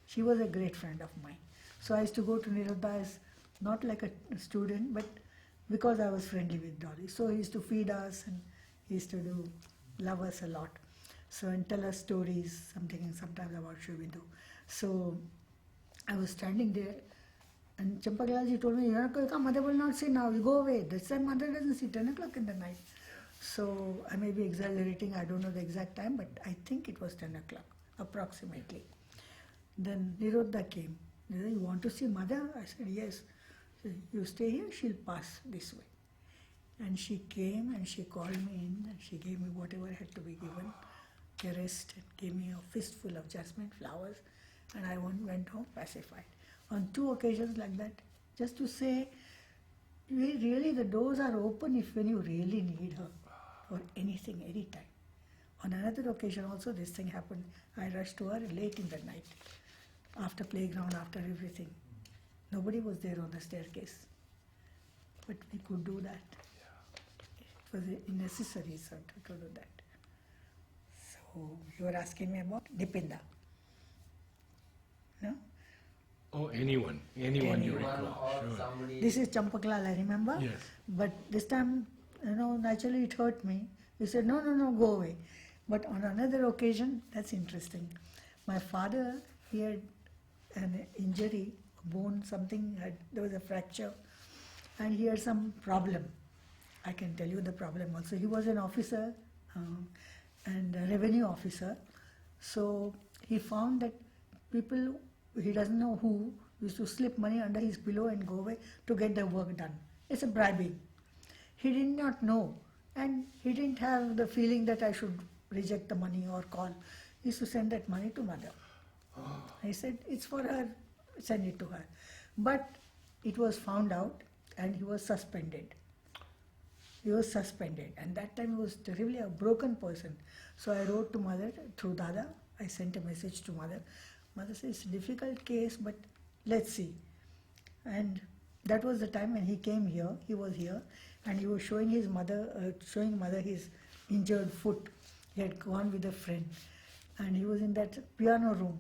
she was a great friend of mine. So I used to go to Nirata as not like a student, but because I was friendly with Dolly. So he used to feed us and he used to love us a lot. So and tell us stories, something sometimes about Shubindu. So I was standing there and Champakalaji told me, "You're not going to come, mother will not see now, you go away." This time mother doesn't see, 10 o'clock in the night. So I may be exaggerating, I don't know the exact time, but I think it was 10 o'clock, approximately. Then Nirodha came. He said, "You want to see mother?" I said, "Yes." He said, "You stay here, she'll pass this way." And she came and she called me in and she gave me whatever had to be given, caressed and gave me a fistful of jasmine flowers, and I went home pacified. On 2 occasions like that, just to say, really the doors are open if when you really need her for anything, anytime. On another occasion also this thing happened. I rushed to her late in the night, after playground, after everything. Nobody was there on the staircase, but we could do that. It was necessary, sir, to do that. So you were asking me about Dipinda, no? Oh, anyone you Anyone recall. or Sure. somebody. This is Champaklal, I remember. Yes. But this time, naturally it hurt me. He said, "No, no, no, go away." But on another occasion, that's interesting. My father, he had an injury, bone, there was a fracture, and he had some problem. I can tell you the problem also. He was an officer and a revenue officer. So he found that people, he doesn't know who, used to slip money under his pillow and go away to get the work done. It's a bribing. He did not know, and he didn't have the feeling that I should reject the money or call. He used to send that money to mother. I said, "It's for her, send it to her." But it was found out and he was suspended. He was suspended, and that time he was terribly a broken person. So I wrote to mother through Dada. I sent a message to mother. Mother said, "It's a difficult case, but let's see." And that was the time when he came here. He was here, and he was showing mother his injured foot. He had gone with a friend, and he was in that piano room,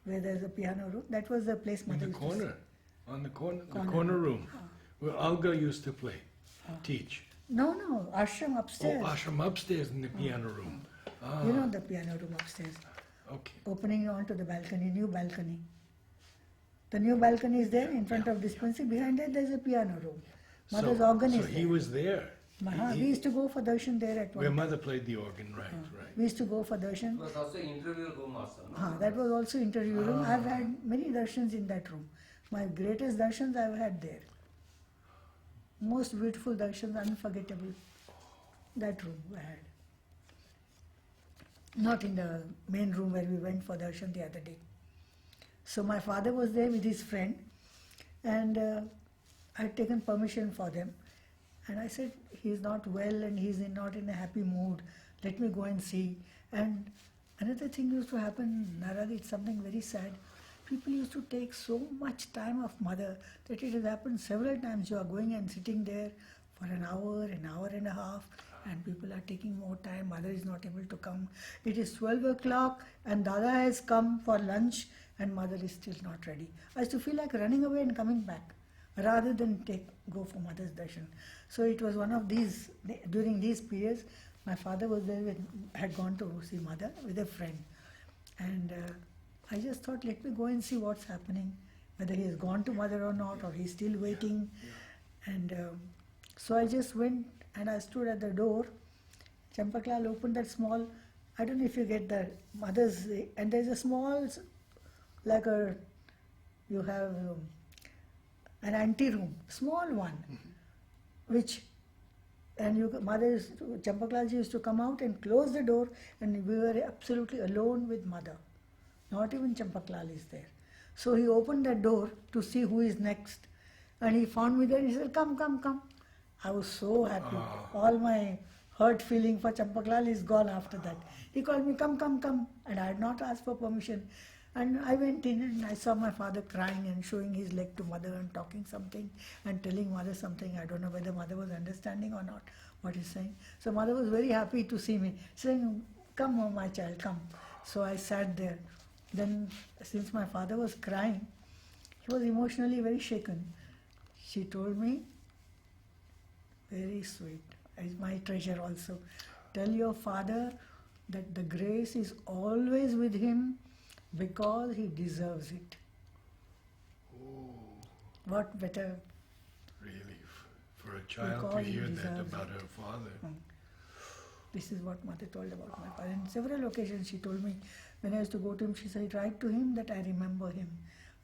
where there's a piano room. That was the place In mother the used to corner, on the corner Corner. room, where Alga used to play, teach. No, ashram upstairs. Oh, ashram upstairs in the piano room. Ah, You know the piano room upstairs, okay. opening onto the balcony, new balcony. The new balcony is there in front of dispensary. Behind it, there's a piano room. Mother's organ so is he there. was there. We used to go for darshan there at Where one. mother played the organ, right, right. We used to go for darshan. It was also interview room also. No? That was also interview room. I've had many darshans in that room. My greatest darshans I've had there. Most beautiful darshans, unforgettable. That room I had. Not in the main room where we went for darshan the other day. So my father was there with his friend, and I had taken permission for them. And I said, "He's not well and he's not in a happy mood. Let me go and see." And another thing used to happen, Narada, it's something very sad. People used to take so much time of mother that it has happened several times. You are going and sitting there for an hour and a half, and people are taking more time. Mother is not able to come. It is 12 o'clock and Dada has come for lunch and mother is still not ready. I used to feel like running away and coming back rather than go for mother's darshan. So it was one of these, during these periods, my father was there, had gone to see mother with a friend. And I just thought, let me go and see what's happening, whether he has gone to mother or not, or he's still waiting. And so I just went and I stood at the door. Champaklal opened that small, I don't know if you get the mother's, and there's a small, you have an anteroom, small one, which, and Champaklal used to come out and close the door, and we were absolutely alone with mother. Not even Champaklal is there. So he opened the door to see who is next, and he found me there and he said, "Come, come, come." I was so happy. All my hurt feeling for Champaklal is gone after that. He called me, "Come, come, come." And I had not asked for permission. And I went in and I saw my father crying and showing his leg to mother and talking something and telling mother something. I don't know whether mother was understanding or not what he's saying. So mother was very happy to see me, saying, "Come, oh, my child, come." So I sat there. Then, since my father was crying, he was emotionally very shaken. She told me, very sweet, is my treasure also. Tell your father that the grace is always with him because he deserves it. Oh, What better? really, for a child to Because he hear that deserves about it. her father. This is what mother told about my father. On several occasions she told me, when I used to go to him, she said, write to him that I remember him.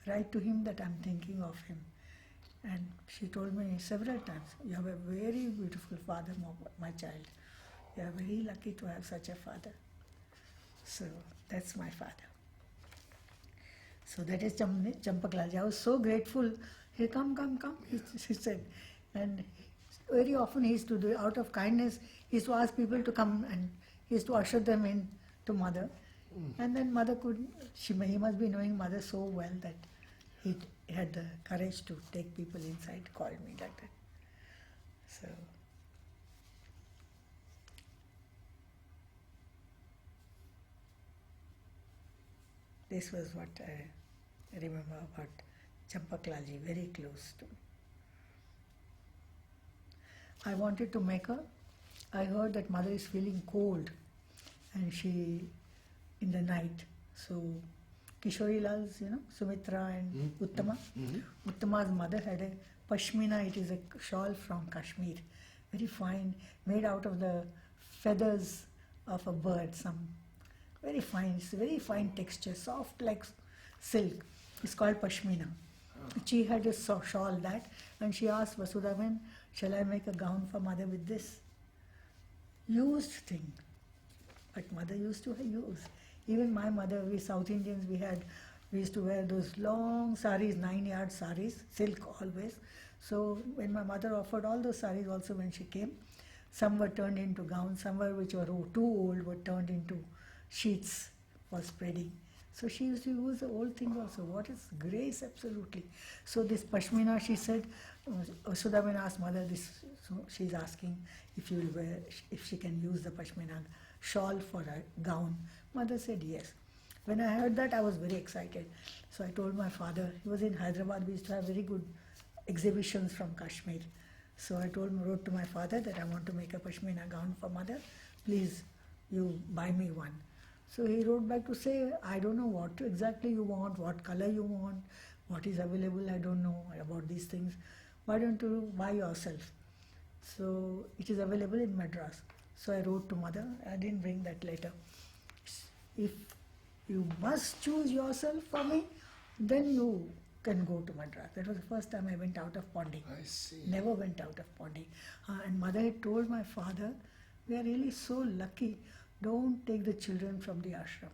Write to him that I'm thinking of him. And she told me several times, you have a very beautiful father, my child. You are very lucky to have such a father. So that's my father. So that is Champaklal. I was so grateful. He come, she said. And very often he used to do, out of kindness, he used to ask people to come and he used to usher them in to mother. And then mother he must be knowing mother so well that he had the courage to take people inside, call me like that. So this was what I remember about Champaklalji, very close to me. I wanted to make her. I heard that mother is feeling cold and she, in the night, so Kishori Lal's, Sumitra and Uttama. Uttama's mother had a pashmina, it is a shawl from Kashmir, very fine, made out of the feathers of a bird, some very fine, it's a very fine texture, soft like silk. It's called pashmina. She had a shawl that, and she asked Vasudhavan, shall I make a gown for mother with this? Used thing. But mother used to use. Even my mother, we South Indians, we used to wear those long saris, 9-yard saris, silk always. So when my mother offered all those saris also when she came, some were turned into gowns, some were which were too old were turned into sheets for spreading. So she used to use the old things also. What is grace? Absolutely. So this pashmina, she said, Sudhavan asked mother this, so she's asking if you will wear, if she can use the pashmina shawl for a gown. Mother said yes. When I heard that, I was very excited. So I told my father, he was in Hyderabad, we used to have very good exhibitions from Kashmir. So I wrote to my father that I want to make a pashmina gown for mother. Please, you buy me one. So he wrote back to say, I don't know what exactly you want, what color you want, what is available, I don't know about these things. Why don't you buy yourself? So it is available in Madras. So I wrote to mother, I didn't bring that letter. If you must choose yourself for me, then you can go to Madras. That was the first time I went out of Pondi. I see. Never went out of Pondi. And mother had told my father, we are really so lucky. Don't take the children from the ashram.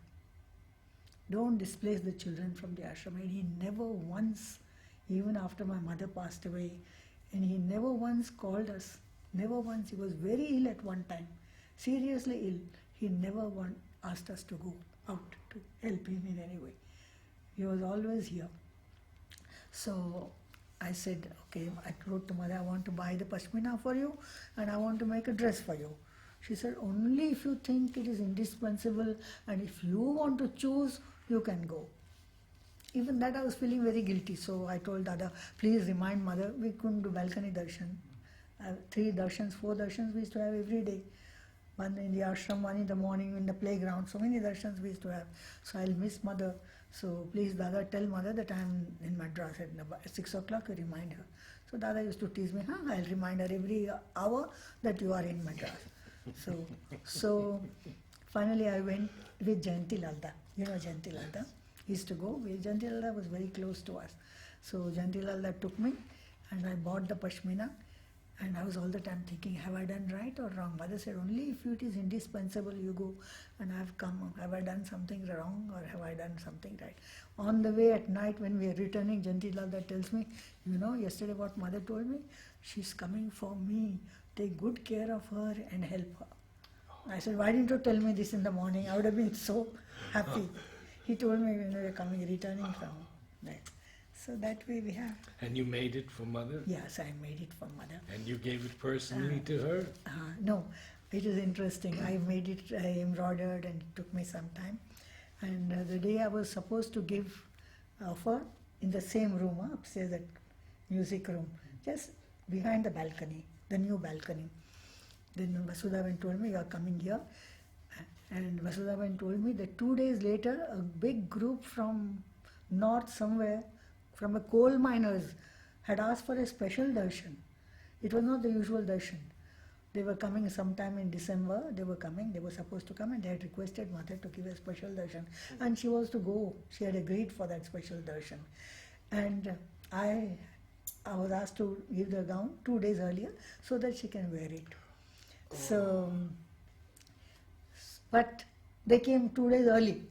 Don't displace the children from the ashram. And he never once, even after my mother passed away, and he never once called us. Never once. He was very ill at one time. Seriously ill. He never asked us to go out to help him in any way. He was always here. So I said, okay, I wrote to mother, I want to buy the pashmina for you and I want to make a dress for you. She said, only if you think it is indispensable and if you want to choose, you can go. Even that I was feeling very guilty. So I told Dada, please remind mother, we couldn't do balcony darshan. 3 darshans, 4 darshans we used to have every day. One in the ashram, one in the morning in the playground. So many darshans we used to have. So I'll miss mother. So please Dada, tell mother that I'm in Madras at 6 o'clock, you remind her. So Dada used to tease me, I'll remind her every hour that you are in Madras. So finally I went with Jayanti Lalda. You know Jayanti Lalda? He used to go. Jayanti Lalda was very close to us. So Jayanti Lalda took me and I bought the pashmina. And I was all the time thinking, have I done right or wrong? Mother said, only if it is indispensable you go. And I have come, have I done something wrong or have I done something right? On the way at night when we are returning, Jayanti Lalda tells me, you know, yesterday what mother told me? She's coming for me. Take good care of her and help her. I said, why didn't you tell me this in the morning? I would have been so happy. He told me when we were coming, returning from there. So that way we have. And you made it for mother? Yes, I made it for mother. And you gave it personally to her? No, it is interesting. I made it, I embroidered and it took me some time. And the day I was supposed to give offer in the same room, upstairs, that music room, just behind the balcony, the new balcony. Then Vasudhavan told me, you are coming here. And Vasudhavan told me that 2 days later, a big group from north somewhere, from a coal miners, had asked for a special darshan. It was not the usual darshan. They were coming sometime in December, they were supposed to come, and they had requested mother to give a special darshan. And she was to go, she had agreed for that special darshan. And I was asked to give the gown 2 days earlier so that she can wear it. So, but they came 2 days early,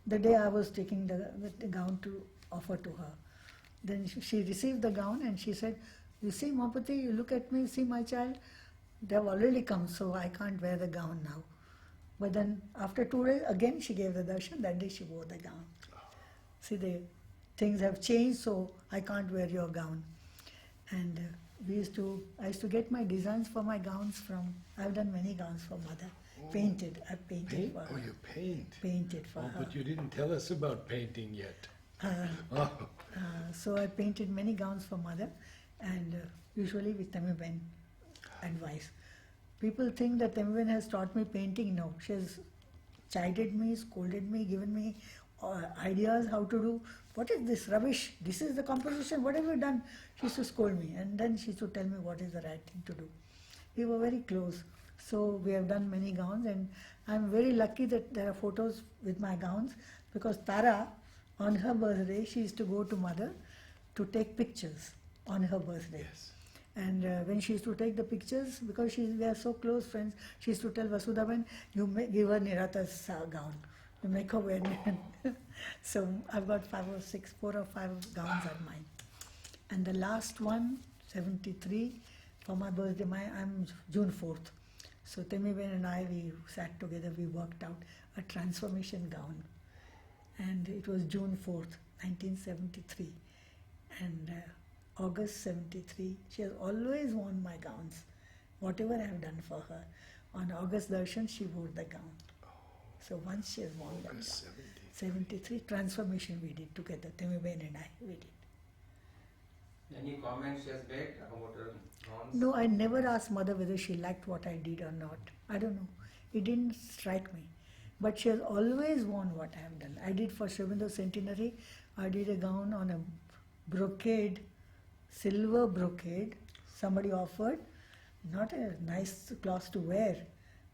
the day I was taking the gown to offer to her. Then she received the gown and she said, you see, Mapati, you look at me, see my child, they have already come, so I can't wear the gown now. But then after 2 days, again she gave the darshan, that day she wore the gown. See, things have changed, so I can't wear your gown. And I used to get my designs for my gowns from, I've done many gowns for mother. Painted, I painted for her. Oh, you paint. Painted for her. But you didn't tell us about painting yet. So I painted many gowns for mother, and usually with Tamiben advice. People think that Tamiben has taught me painting. No, she has chided me, scolded me, given me ideas how to do. What is this rubbish? This is the composition. What have you done? She used to scold me, and then she used to tell me what is the right thing to do. We were very close. So we have done many gowns, and I'm very lucky that there are photos with my gowns, because Tara, on her birthday, she used to go to mother to take pictures on her birthday. Yes. And when she used to take the pictures, because we are so close friends, she used to tell Vasudhavan, you give her Nirata's gown. You make her wear it. So I've got 4 or 5 gowns are mine. And the last one, 73, for my birthday, I'm June 4th. So Temiben and I, we sat together, we worked out a transformation gown. And it was June 4th, 1973. And August 73, she has always worn my gowns, whatever I have done for her. On August Darshan, she wore the gown. So once she has worn that gown. 73, transformation we did together, Temiben and I, we did. Any comments she has made about her gowns? No, I never asked mother whether she liked what I did or not. I don't know. It didn't strike me. But she has always worn what I have done. I did for Srivinda Centenary, I did a gown on a brocade, silver brocade. Somebody offered, not a nice cloth to wear,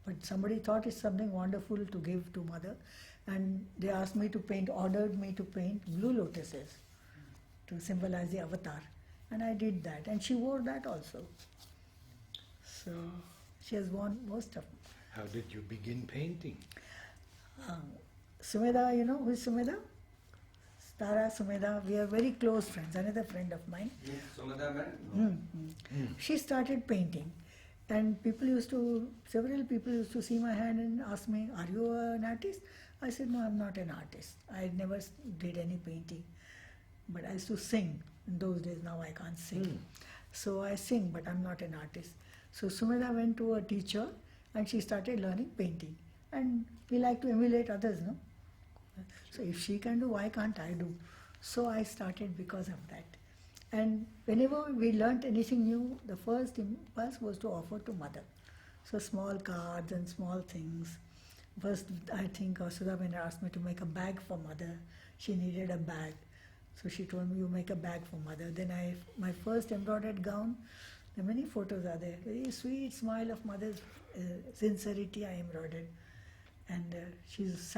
but somebody thought it's something wonderful to give to mother. And they asked me to paint, ordered me to paint blue lotuses to symbolize the avatar. And I did that. And she wore that also. So she has worn most of them. How did you begin painting? Sumedha, you know who is Sumedha? Tara, Sumedha, we are very close friends, another friend of mine. Sumedha man? She started painting. And several people used to see my hand and ask me, are you an artist? I said, no, I'm not an artist. I never did any painting. But I used to sing in those days. Now I can't sing. So I sing, but I'm not an artist. So Sumedha went to a teacher and she started learning painting. And we like to emulate others, no? So if she can do, why can't I do? So I started because of that. And whenever we learnt anything new, the first impulse was to offer to mother. So small cards and small things. First, I think Sudhaben asked me to make a bag for mother. She needed a bag. So she told me, you make a bag for mother. Then my first embroidered gown, there are many photos are there. Very sweet smile of mother's sincerity I embroidered. And she's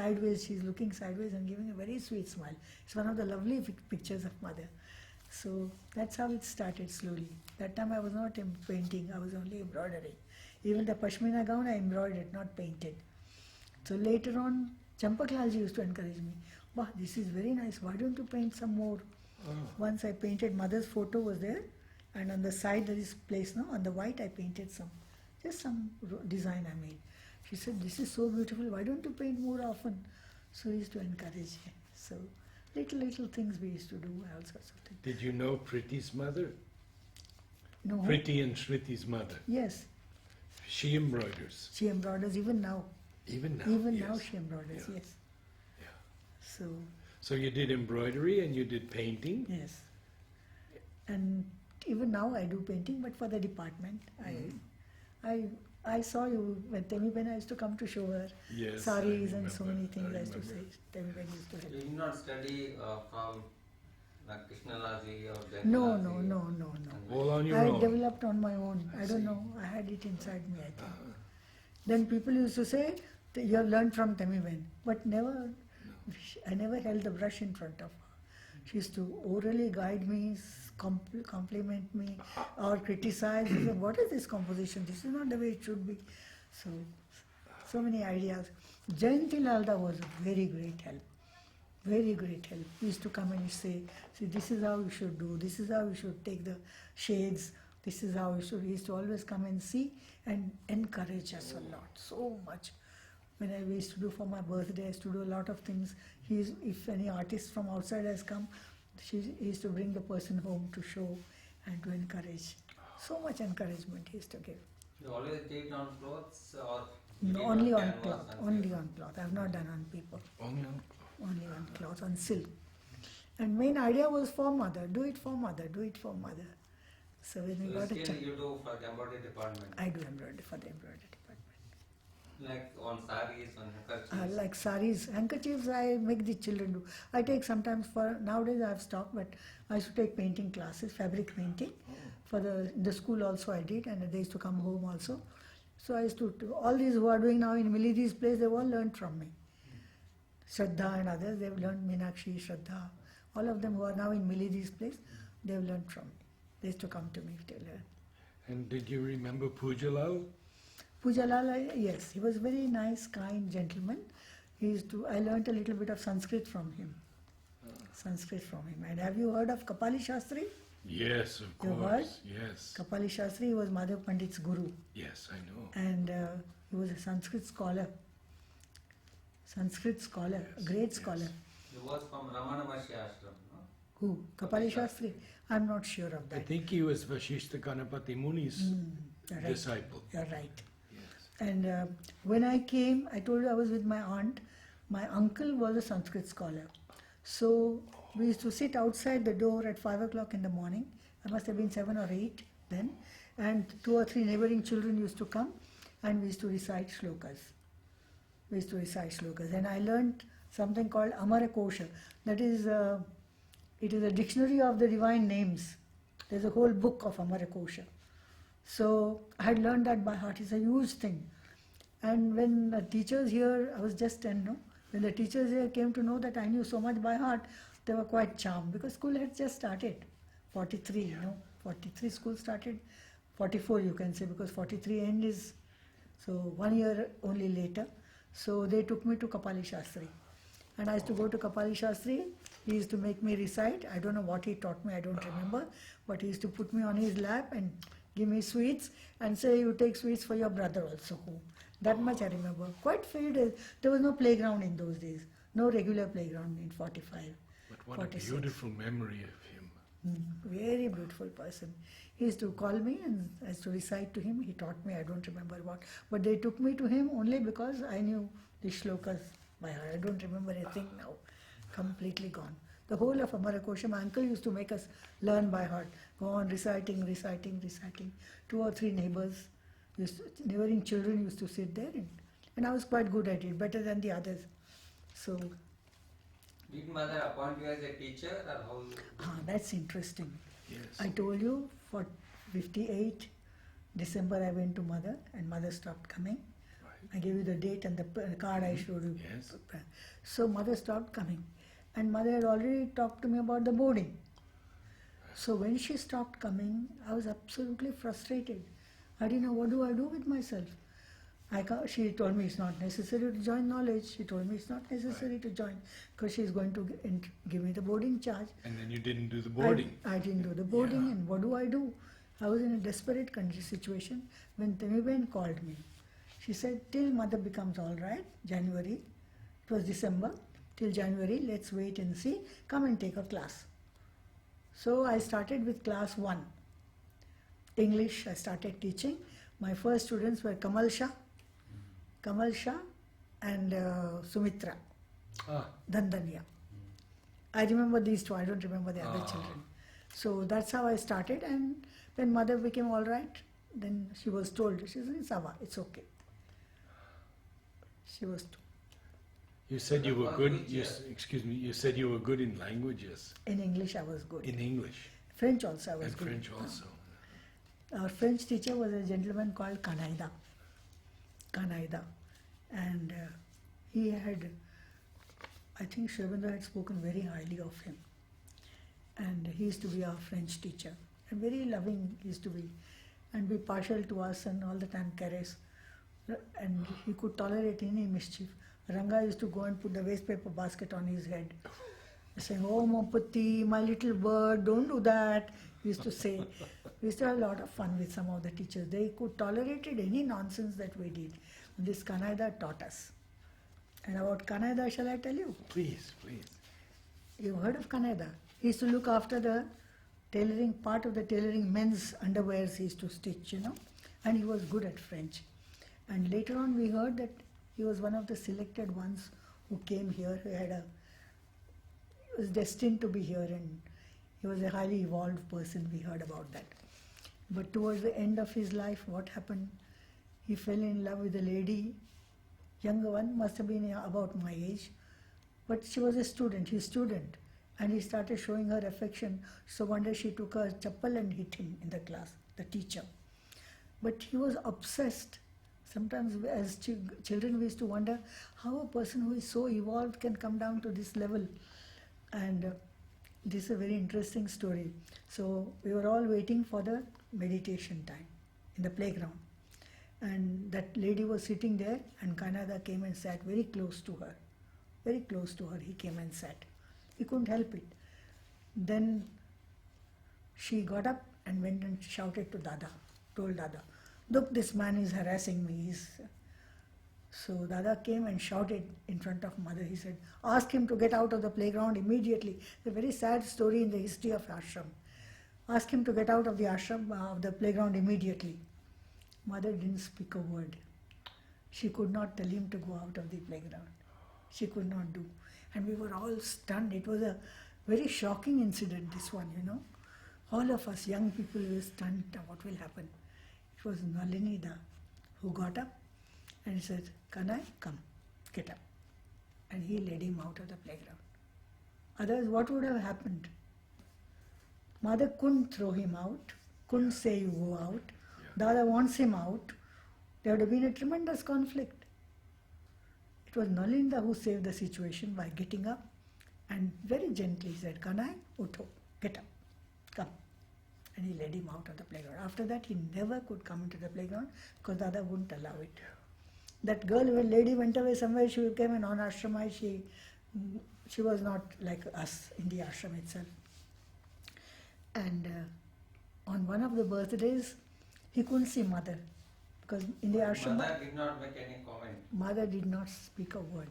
looking sideways and giving a very sweet smile. It's one of the lovely pictures of mother. So that's how it started slowly. That time I was not painting, I was only embroidering. Even the Pashmina gown I embroidered, not painted. So later on, Champaklalji used to encourage me. Wow, this is very nice, why don't you paint some more? Once I painted, mother's photo was there, and on the side there is place, no? On the white I painted some design I made. She said, this is so beautiful, why don't you paint more often? So he used to encourage me. So little things we used to do, all sorts of things. Did you know Priti's mother? No. Priti and Shriti's mother. Yes. She embroiders. She embroiders even now. Even now? Even yes. now she embroiders, Yeah. yes. Yeah. So, So you did embroidery and you did painting? yes. And even now I do painting, but for the department. I saw you when Temiben I used to come to show her Yes, saris I and so remember, many things I used to remember. say. Temiben used to help. You did not study from like Krishnalaji or No, Jainalaji? no, no, no, no. All on your I own? developed on my own. I I don't see. know. I had it inside me, I think. Then people used to say, that you have learned from Temiben. But never, I never held the brush in front of her. She used to orally guide me, compliment me, or criticize. She said, what is this composition? This is not the way it should be. So, so many ideas. Jayanti Lalda was a very great help. Very great help. He used to come and say, see, this is how you should do, this is how you should take the shades, this is how you should. He used to always come and see and encourage us a lot, so much. When I used to do for my birthday, I used to do a lot of things. If any artist from outside has come, he used to bring the person home to show and to encourage. So much encouragement he used to give. You always did on clothes or you No, did only on canvas cloth, and only paper? on cloth. I have not done on paper. Only on Only on cloth, on silk. And main idea was for mother, do it for mother, do it for mother. So when we So got a still child, you do for the embroidery department? I do embroidery for the embroidery department. Like on saris, on handkerchiefs? Like saris, handkerchiefs I make the children do. I take sometimes for, nowadays I have stopped, but I used to take painting classes, fabric painting. For the school also I did, and they used to come home also. So I used to do, all these who are doing now in Milidi's place, they've all learned from me. Shraddha and others, they've learned Meenakshi, Shraddha. All of them who are now in Milidi's place, they've learned from me. They used to come to me to learn. And did you remember Pujalal? Pujalal, yes, he was very nice, kind gentleman. I learnt a little bit of Sanskrit from him. Sanskrit from him. And have you heard of Kapali Shastri? Yes, of You course. heard? Yes. Kapali Shastri was Madhav Pandit's guru. Yes, I know. And he was a Sanskrit scholar. Sanskrit scholar, a Yes, great yes. scholar. He was from Ramana Maharishi ashram, no? Who? Kapali Shastri? I'm not sure of I that. think he was Vashishta Ganapati Muni's You're right. disciple. You're right. Yes. And when I came, I told you I was with my aunt. My uncle was a Sanskrit scholar. So we used to sit outside the door at 5 o'clock in the morning. I must have been 7 or 8 then. And 2 or 3 neighboring children used to come and we used to recite shlokas. We used to recite shlokas. And I learned something called Amara Kosha. That is, it is a dictionary of the divine names. There's a whole book of Amara Kosha. So I had learned that by heart. It's a huge thing. And when the teachers here, I was just 10, no? When the teachers here came to know that I knew so much by heart, they were quite charmed because school had just started. 43, you know, 43 school started. 44 you can say because 43 end is, so 1 year only later. So they took me to Kapali Shastri. And I used to go to Kapali Shastri. He used to make me recite. I don't know what he taught me, I don't remember. But he used to put me on his lap and give me sweets and say, you take sweets for your brother also. That much I remember. Quite faded. There was no playground in those days. No regular playground in 45. But what 46. a beautiful memory of him. Very beautiful person. He used to call me and I used to recite to him. He taught me, I don't remember what. But they took me to him only because I knew the shlokas by heart. I don't remember a thing now. Completely gone. The whole of Amara Kosha, my uncle used to make us learn by heart. Go on reciting. 2 or 3 neighbors, neighboring children used to sit there. And I was quite good at it, better than the others. So, Did mother appoint you as a teacher or how? that's interesting. Yes. I told you for 58 December I went to mother and mother stopped coming. Right. I gave you the date and the card I showed you. Yes. So mother stopped coming and mother had already talked to me about the boarding. So when she stopped coming, I was absolutely frustrated. I didn't know what do I do with myself. She told me it's not necessary to join knowledge. She told me it's not necessary to join because she's going to give me the boarding charge. And then you didn't do the boarding. I didn't do the boarding, Yeah. and what do I do? I was in a desperate situation when Temiben called me. She said, till mother becomes all right, January, it was December, till January, let's wait and see, come and take a class. So I started with class 1. English, I started teaching. My first students were Kamal Shah and Sumitra. Ah, Dandanya. I remember these two, I don't remember the other Ah. children. So that's how I started, and when mother became all right, then she was told, she said, Sava, it's okay. She was told. you said you were Which good. year? Excuse me. You said you were good in languages. In English I was good. In English French also I was and good. French also. Our French teacher was a gentleman called Kanaida. And he had, I think Shabindra had spoken very highly of him. And he used to be our French teacher. And very loving he used to be. And be partial to us and all the time caress. And he could tolerate any mischief. Ranga used to go and put the waste paper basket on his head. Saying, oh Moputti, my little bird, don't do that. He used to say. We used to have a lot of fun with some of the teachers. They could tolerate any nonsense that we did. And this Kanaida taught us. And about Kanaida, shall I tell you? Please, please. You've heard of Kanaida. He used to look after the tailoring, part of the tailoring, men's underwears he used to stitch, and he was good at French. And later on we heard that he was one of the selected ones who came here, he was destined to be here, and he was a highly evolved person, we heard about that. But towards the end of his life, what happened? He fell in love with a lady, younger one, must have been about my age, but she was a student, his student, and he started showing her affection. So one day she took her chappal and hit him in the class, the teacher. But he was obsessed. Sometimes as children we used to wonder how a person who is so evolved can come down to this level. And this is a very interesting story. So we were all waiting for the meditation time in the playground. And that lady was sitting there, and Kanada came and sat very close to her. Very close to her, he came and sat. He couldn't help it. Then she got up and went and shouted to Dada, told Dada, look, this man is harassing me. So Dada came and shouted in front of mother. He said, ask him to get out of the playground immediately. It's a very sad story in the history of ashram. Ask him to get out of the ashram, of the playground immediately. Mother didn't speak a word. She could not tell him to go out of the playground. She could not do. And we were all stunned. It was a very shocking incident, this one, All of us young people were stunned. What will happen? It was Nalinida who got up and said, Kanai, come, get up. And he led him out of the playground. Otherwise, what would have happened? Mother couldn't throw him out, couldn't say you go out. Dada wants him out. There would have been a tremendous conflict. It was Nalinda who saved the situation by getting up and very gently said, Kanai, utho, get up, come. And he led him out of the playground. After that, he never could come into the playground because Dada wouldn't allow it. That girl, when lady went away somewhere, she became a non-ashramite. She was not like us in the ashram itself. And on one of the birthdays, he couldn't see mother because in the ashram, Mother did not make any comment. mother did not speak a word.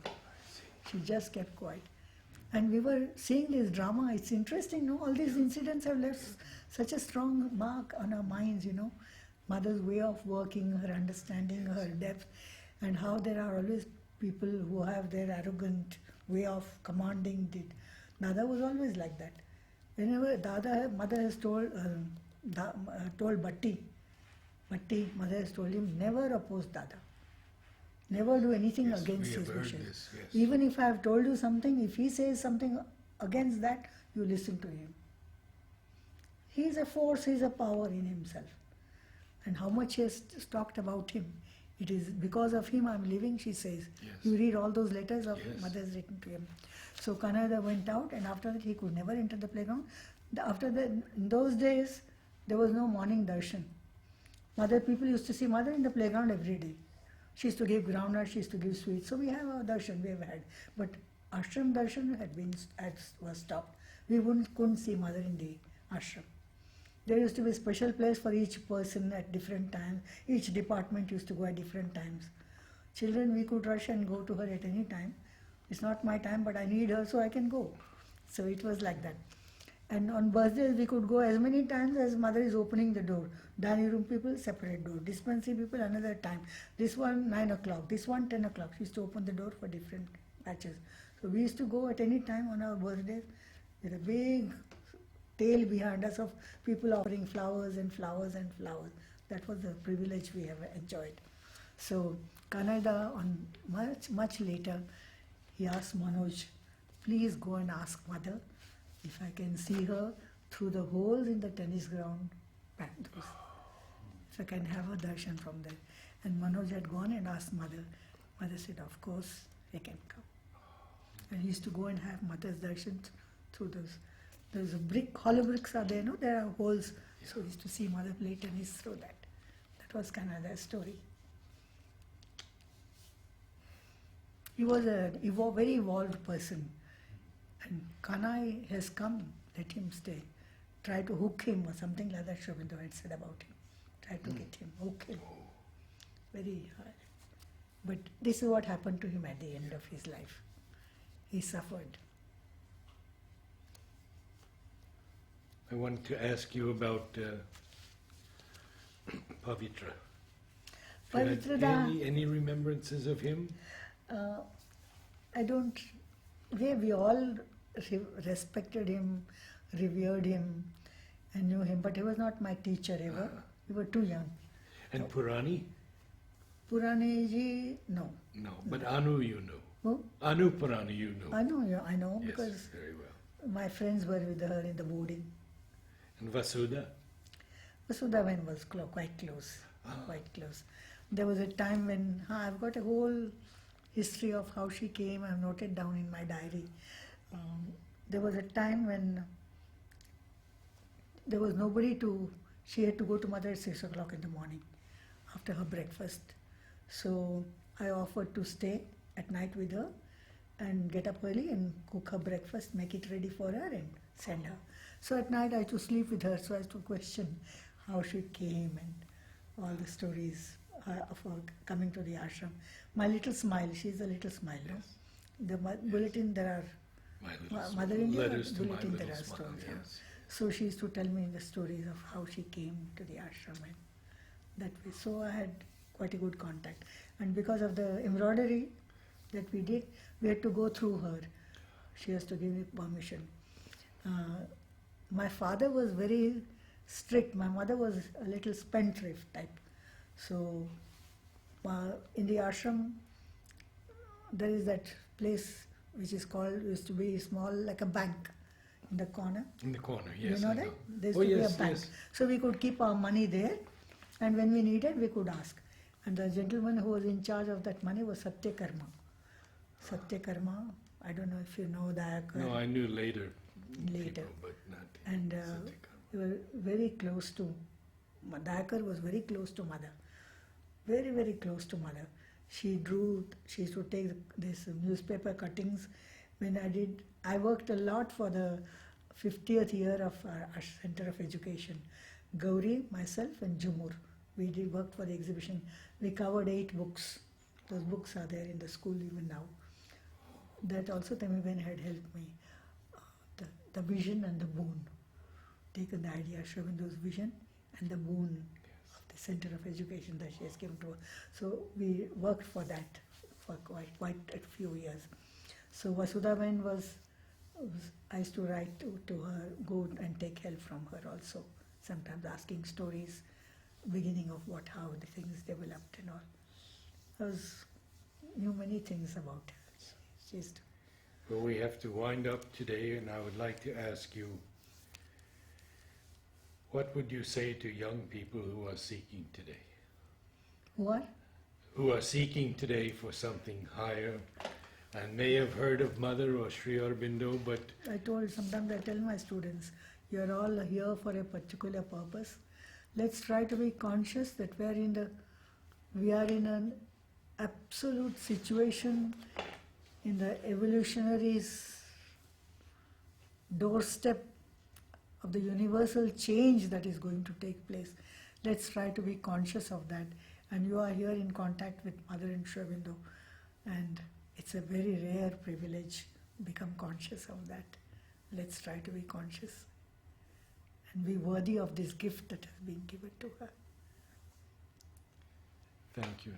She just kept quiet. And we were seeing this drama. It's interesting, all these incidents have left such a strong mark on our minds, Mother's way of working, her understanding, her depth, and how there are always people who have their arrogant way of commanding it. Dada was always like that. Whenever mother has told Bhatti, mother has told him, never oppose Dada. Never do anything Yes, against we have his heard wishes. this, yes. Even if I have told you something, if he says something against that, you listen to him. He is a force, he is a power in himself. And how much he has talked about him. It is because of him I'm living, she says. Yes. You read all those letters of Yes. mother's written to him. So Kanada went out, and after that he could never enter the playground. In those days, there was no morning darshan. People used to see mother in the playground every day. She used to give groundnut, she used to give sweets. So we have our darshan, we have had. But ashram darshan was stopped. We couldn't see mother in the ashram. There used to be a special place for each person at different times. Each department used to go at different times. Children, we could rush and go to her at any time. It's not my time, but I need her, so I can go. So it was like that. And on birthdays, we could go as many times as mother is opening the door. Dining room people, separate door. Dispensary people, another time. This one, 9 o'clock. This one, 10 o'clock. She used to open the door for different batches. So we used to go at any time on our birthdays with a big tail behind us of people offering flowers and flowers and flowers. That was the privilege we have enjoyed. So Canada, on much later, he asked Manoj, please go and ask mother if I can see her through the holes in the tennis ground back those. If I can have a darshan from there. And Manoj had gone and asked mother. Mother said, of course, he can come. And he used to go and have mother's darshan through those. There's a brick, hollow bricks are there, no? There are holes. So he used to see mother play tennis through that. That was Canada's story. He was a very evolved person. And Kanai has come, let him stay. Try to hook him or something like that, Shobindu had said about him. Try to get him, hook him. Very hard. But this is what happened to him at the end of his life. He suffered. I want to ask you about Pavitra. Pavitra, Any remembrances of him? I don't, we all respected him, revered him, and knew him, but he was not my teacher ever. We were too young. And Purani? Purani ji, no. No, but Anu you know. Who? Anu Purani you know. I know Yes, because very well. my friends were with her in the boarding. And Vasudha? Vasudavan was quite close, quite close. There was a time when I've got a whole history of how she came. I've noted down in my diary. There was a time when there was nobody to. She had to go to mother at 6 o'clock in the morning after her breakfast. So I offered to stay at night with her and get up early and cook her breakfast, make it ready for her and send her. So at night I used to sleep with her, so I used to question how she came and all the stories of her coming to the ashram. My little smile, she's a little smile, no? The bulletin there are, Mother India, letters to my bulletin there little are smile, stories. yes. So she used to tell me the stories of how she came to the ashram and that way. So I had quite a good contact. And because of the embroidery that we did, we had to go through her. She has to give me permission. My father was very strict. My mother was a little spendthrift type. So in the ashram, there is that place which is called, used to be small, like a bank in the corner. In the corner, yes. You know I that? know. There used Oh, to be yes, a bank. yes. So we could keep our money there, and when we needed, we could ask. And the gentleman who was in charge of that money was Satyakarma. Satyakarma, I don't know if you know Dayakar. No, I knew later. Later. People, but not And Satyakarma. we were very close to, Dayakar was very close to mother. Very, very close to mother. She used to take this newspaper cuttings. When I worked a lot for the 50th year of our Center of Education. Gauri, myself and Jumur, we did work for the exhibition. We covered 8 books. Those books are there in the school even now. That also Tamiben had helped me. The vision and the boon. Taken the idea, Shobindu's vision and the boon of the Center of Education that she has given to us. So we worked for that for quite a few years. So Vasudhaban I used to write to her, go and take help from her also. Sometimes asking stories, beginning of how the things developed and all. I knew many things about her. She's Well, we have to wind up today, and I would like to ask you, what would you say to young people who are seeking today? what? Who are seeking today for something higher, and may have heard of Mother or Sri Aurobindo, but Sometimes I tell my students, you're all here for a particular purpose. Let's try to be conscious that we are in an absolute situation in the evolutionary's doorstep of the universal change that is going to take place. Let's try to be conscious of that. And you are here in contact with Mother and Sri Aurobindo, and it's a very rare privilege. Become conscious of that. Let's try to be conscious and be worthy of this gift that has been given to her. thank you.